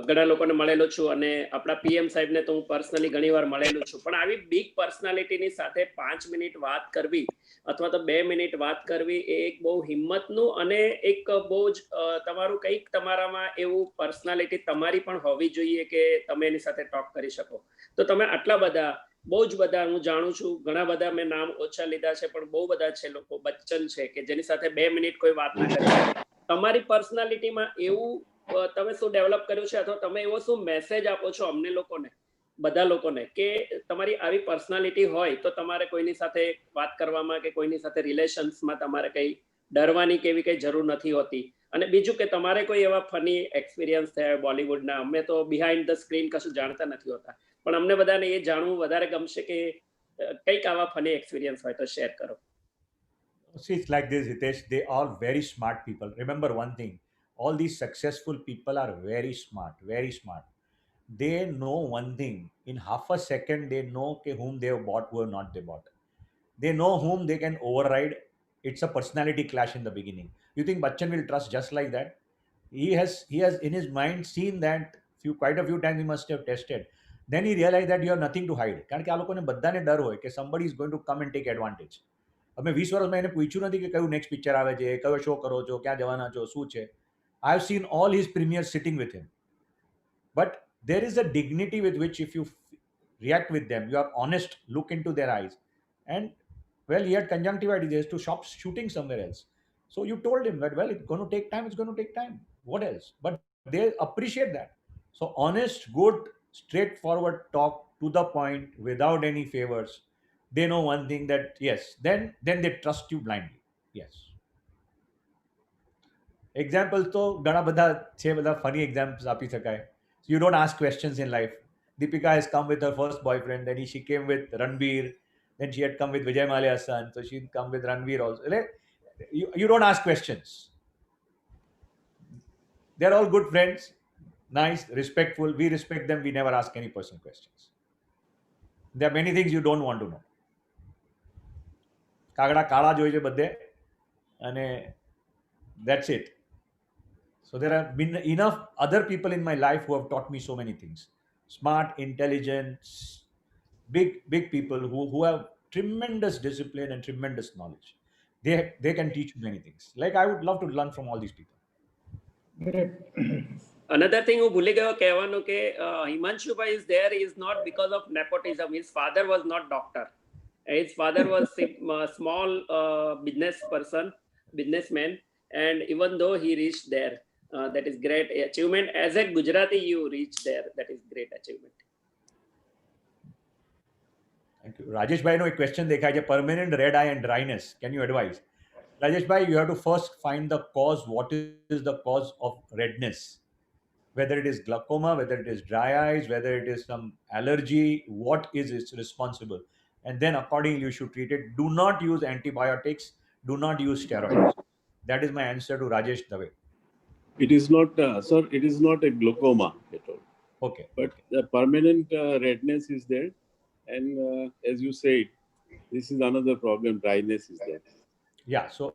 ઘણા લોકોને મળેલો છું, અને આપણા PM સાહેબને તો હું પર્સનલી ઘણી વાર મળેલું છું. પણ આવી બિગ પર્સનાલિટીની સાથે 5 મિનિટ વાત કરવી અથવા તો 2 મિનિટ વાત કરવી એ એક બહુ હિંમતનું અને એક બહુ જ તમારું કંઈક તમારામાં એવું પર્સનાલિટી તમારી પણ હોવી જોઈએ કે તમે એની સાથે ટોક કરી શકો. તો તમે આટલા બધા બહુ જ બધા હું જાણું છું, ઘણા બધા મેં નામ ઓછા લીધા છે, પણ બહુ બધા છે લોકો બચ્ચન છે કે જેની સાથે 2 મિનિટ કોઈ વાત ના કરી. તમારી પર્સનાલિટીમાં એવું તમે શું ડેવલપ કર્યું છે, અથવા તમે એવો શું મેસેજ આપો છો અમને લોકોને, બધા લોકોને, કે તમારી આવી પર્સનાલિટી હોય તો તમારે કોઈની સાથે વાત કરવામાં કે કોઈની સાથે રિલેશન્સમાં તમારે કંઈ ડરવાની કે એવી કંઈ જરૂર નથી હોતી. અને બીજું કે તમારે કોઈ એવા ફની એક્સપિરિયન્સ થયા બોલિવૂડના, અમે તો બિહાઇન્ડ ધ સ્ક્રીન કશું જાણતા નથી હોતા, પણ અમને બધાને એ જાણવું વધારે ગમશે કે કંઈક આવા ફની એક્સપિરિયન્સ હોય તો શેર કરો. See, it's like this, Hitesh. They are very smart people. Remember one thing, all these successful people are very smart, very smart. They know one thing. In half a second, they know whom they have bought, who have not they bought. They know whom they can override it's a personality clash in the beginning. You think Bachchan will trust just like that? He has in his mind seen that quite a few times he must have tested. Then he realized that you have nothing to hide. કારણ કે આ લોકોને બધાને ડર હોય કે somebody is going to come and take advantage. અમે 20 વર્ષમાં એને પૂછ્યું નથી કે કયું નેક્સ્ટ પિક્ચર આવે છે, કયો શો કરો છો, ક્યાં જવાના છો, શું છે. I have seen all his premieres sitting with him. But there is a dignity with which if you react with them, you are honest, look into their eyes. And well, he had conjunctivitis, he has to stop shooting somewhere else. So you told him that, well, it's going to take time, it's going to take time. What else? But they appreciate that. So honest, good, straightforward talk to the point without any favors. They know one thing that yes, then they trust you blindly. Yes. Examples તો ઘણા બધા છે, બધા funny examples આપી શકાય. You don't ask questions in life. Deepika has come with her first boyfriend, then she came with Ranbir, then she had come with Vijay Mallya's son, so she'd come with Ranbir also. You don't ask questions. They're all good friends, nice, respectful. We respect them. We never ask any personal questions. There are many things you don't want to know. કાગડા કાળા જોઈ છે બધે અને that's it. So there have been enough other people in my life who have taught me so many things. Smart, intelligent, big people who have tremendous discipline and tremendous knowledge. They can teach you many things. Like I would love to learn from all these people. Another thing હું ભૂલી ગયો કહેવાનું કે હિમાંશુભાઈ is there is not because of nepotism. His father was not doctor. His father was a small businessman, and even though he reached there, that is great achievement. As a Gujarati, you reached there. That is great achievement. Thank you. Rajesh Bhai, no question dekha hai, permanent red eye and dryness. Can you advise? Rajesh Bhai, you have to first find the cause. What is the cause of redness? Whether it is glaucoma, whether it is dry eyes, whether it is some allergy, what is its responsible? And then accordingly you should treat it. Do not use antibiotics. Do not use steroids. That is my answer to Rajesh Dave. It is not, sir, it is not a glaucoma at all. Okay. But the permanent redness is there. And as you said, this is another problem, dryness is there. Yeah, so,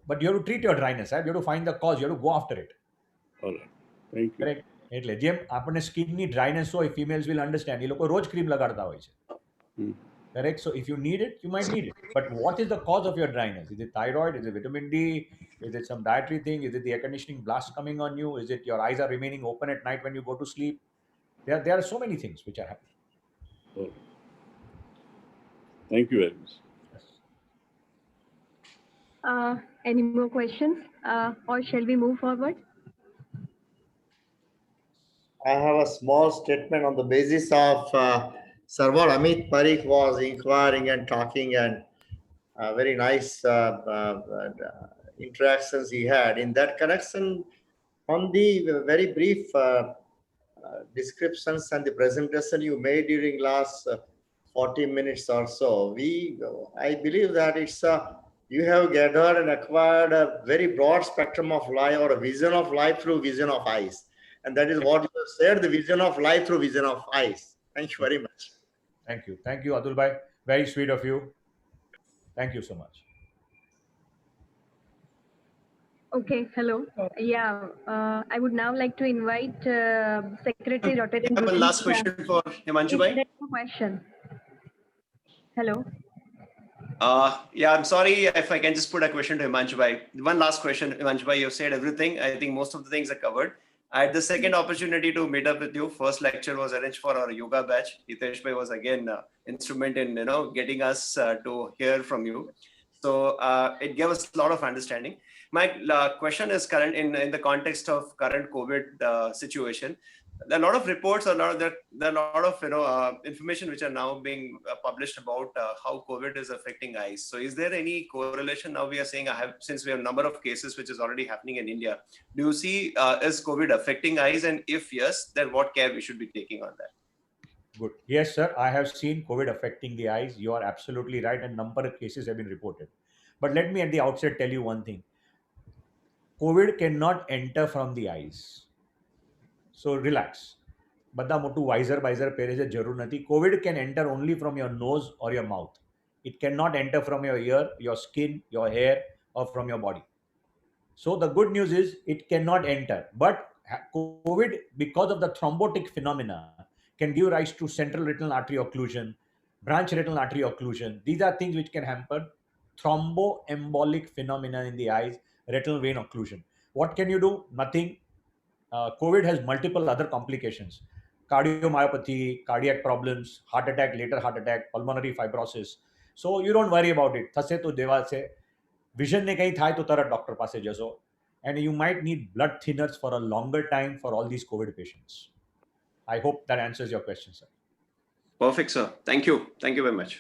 but you have to treat your dryness. Right? You have to find the cause. You have to go after it. All right. Thank you. Correct. એટલે જેમ આપણને સ્કિનની dryness હોય, females will understand. એ લોકો રોજ cream લગાડતા હોય છે. Correct. So if you need it, you might need it. But what is the cause of your dryness? Is it thyroid? Is it vitamin D? Is it some dietary thing? Is it the air conditioning blast coming on you? Is it your eyes are remaining open at night when you go to sleep? There are so many things which are happening. Oh. Thank you very much. Any more questions? Or shall we move forward? I have a small statement on the basis of Sir what Amit Parikh was inquiring and talking, and very nice interactions he had. In that connection, on the very brief descriptions and the presentation you made during last 40 minutes or so, I believe that it's you have gathered and acquired a very broad spectrum of life, or a vision of life through vision of eyes. And that is what you have said, the vision of life through vision of eyes. Thank you very much. Thank you. Thank you, Atul Bhai. Very sweet of you. Thank you so much. Okay, hello. Yeah, I would now like to invite Secretary Rotarian. I have a last question for Himanshu Bhai. Question. Hello. Yeah, I'm sorry if I can just put a question to Himanshu Bhai. One last question, Himanshu Bhai. You've said everything. I think most of the things are covered. I had the second opportunity to meet up with you. First lecture was arranged for our yoga batch. Hitesh Bhai was again instrument in getting us to hear from you. So it gave us a lot of understanding. My question is current in the context of current COVID situation. There are a lot of reports, there are a lot of information which are now being published about how COVID is affecting eyes. So is there any correlation? Now we are saying since we have a number of cases which is already happening in India, do you see is COVID affecting eyes, and if yes, then what care we should be taking on that? Good. Yes, sir. I have seen COVID affecting the eyes. You are absolutely right, and number of cases have been reported. But let me at the outset tell you one thing. COVID cannot enter from the eyes. So relax. બધા મોટું વાઇઝર પહેરે છે, જરૂર નથી. COVID can enter only from your nose or your mouth. It cannot enter from your ear, your skin, your hair, or from your body. So the good news is it cannot enter. But COVID, because of the thrombotic phenomena, can give rise to central retinal artery occlusion, branch retinal artery occlusion. These are things which can hamper thromboembolic phenomena in the eyes, retinal vein occlusion. What can you do? Nothing. COVID has multiple other complications: cardiomyopathy, cardiac problems, heart attack, later heart attack, pulmonary fibrosis. So you don't worry about it. થશે તો દેવા છે. Vision ને કંઈ થાય તો તરત doctor પાસે જશો. And you might need blood thinners for a longer time for all these COVID patients. I hope that answers your question, sir. Perfect, sir. Thank you. Thank you very much.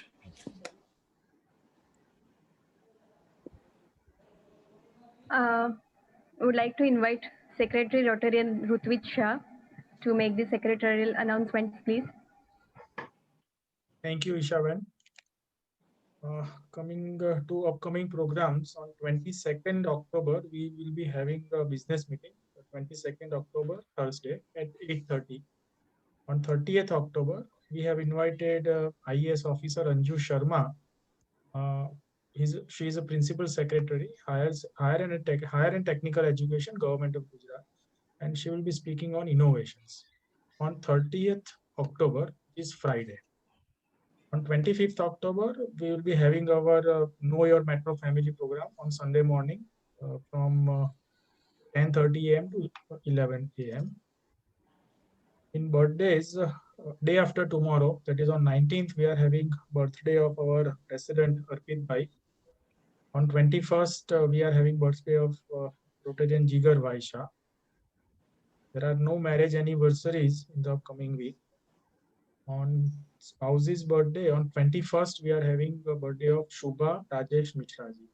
I would like to invite Secretary Rotarian Rutvij Shah to make the secretarial announcements, please. Thank you, Ishaben. Coming to upcoming programs, on 22nd October, we will be having a business meeting, 22nd October, Thursday at 8:30. On 30th October, we have invited IAS officer Anju Sharma. She is a principal secretary, higher and technical education, Government of Gujarat, and she will be speaking on innovations. On 30th October is Friday. On 25th October, we will be having our Know Your Metro Family program on Sunday morning from 10:30 a.m. to 11 a.m. In birthdays, day after tomorrow, that is on 19th, we are having birthday of our President Arpit Bhai. On 21st, we are having birthday of Rotarian Jigar Vaisha. There are no marriage anniversaries in the upcoming week. On spouse's birthday, on 21st, we are having the birthday of Shubha Rajesh Mishraji.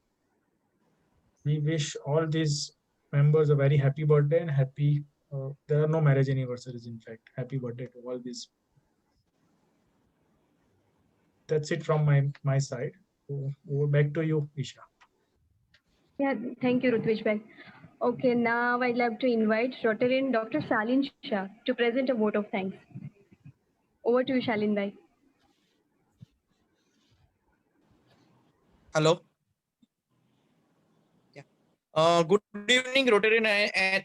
We wish all these members a very happy birthday and happy. There are no marriage anniversaries, in fact. Happy birthday to all these. That's it from my side. Over back to you, Isha. Yeah, thank you, Rutvij Bhai. Okay, now I'd like to invite Rotarian Dr. Shalin Shah to present a vote of thanks. Over to you, Shalin Bhai. Hello. Yeah. Good evening, Rotarian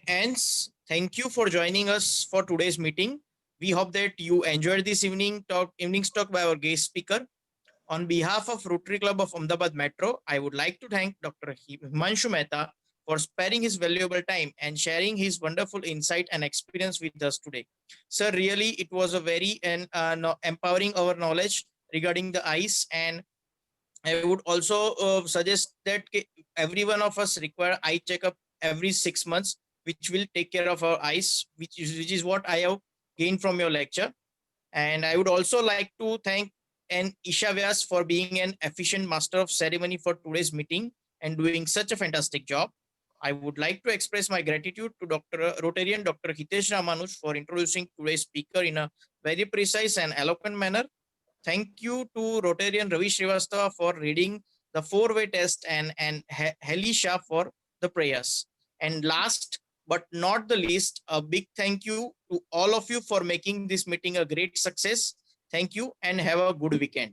ants. Thank you for joining us for today's meeting. We hope that you enjoyed this evening's talk by our guest speaker. On behalf of Rotary Club of Ahmedabad Metro, I would like to thank Dr. Himanshu Mehta for sparing his valuable time and sharing his wonderful insight and experience with us today. Sir, really, it was a very empowering our knowledge regarding the eyes, and I would also suggest that every one of us require eye checkup every 6 months, which will take care of our eyes, which is what I have gained from your lecture. And I would also like to thank Isha Vyas for being an efficient master of ceremony for today's meeting and doing such a fantastic job. I would like to express my gratitude to Rotarian Dr. Hitesh Ramanuj for introducing today's speaker in a very precise and eloquent manner. Thank you to Rotarian Ravi Srivastava for reading the 4-way test and Heli Shah for the prayers. And last but not the least, a big thank you to all of you for making this meeting a great success. Thank you and have a good weekend.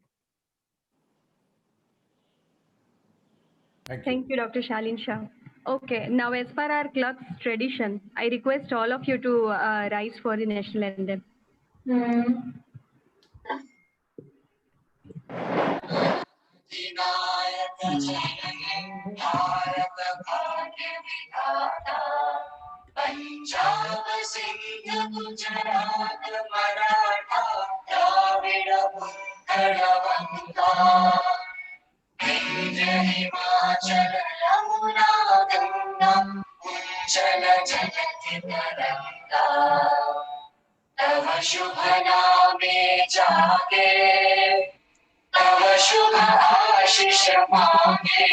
Thank you, Dr. Shalin Shah. Okay, now as per our club's tradition, I request all of you to rise for the national anthem. Punjab Sindh Gujarat Maratha Dravid Utkal बंगा विंध्य हिमाचल यमुना गंगा उज्जल जलधि तरंगा तव शुभ नामे जागे तव शुभ आशीष मांगे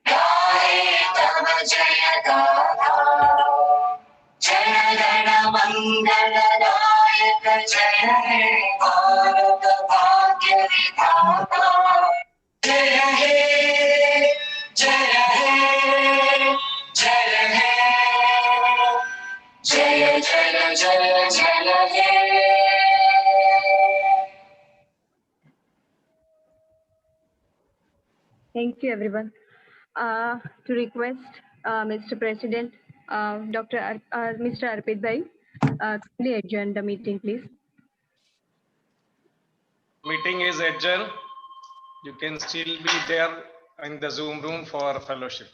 गाहे तव जय गाथा जय गण मंगल नायक जय हे भारत भाग्य विधाता जय हे जय हे जय हे जय जय जय जय हे Thank you, everyone. To request Mr. President, Mr. Arpit Bhai, kindly adjourn the meeting, please. Meeting is adjourned. You can still be there in the Zoom room for fellowship.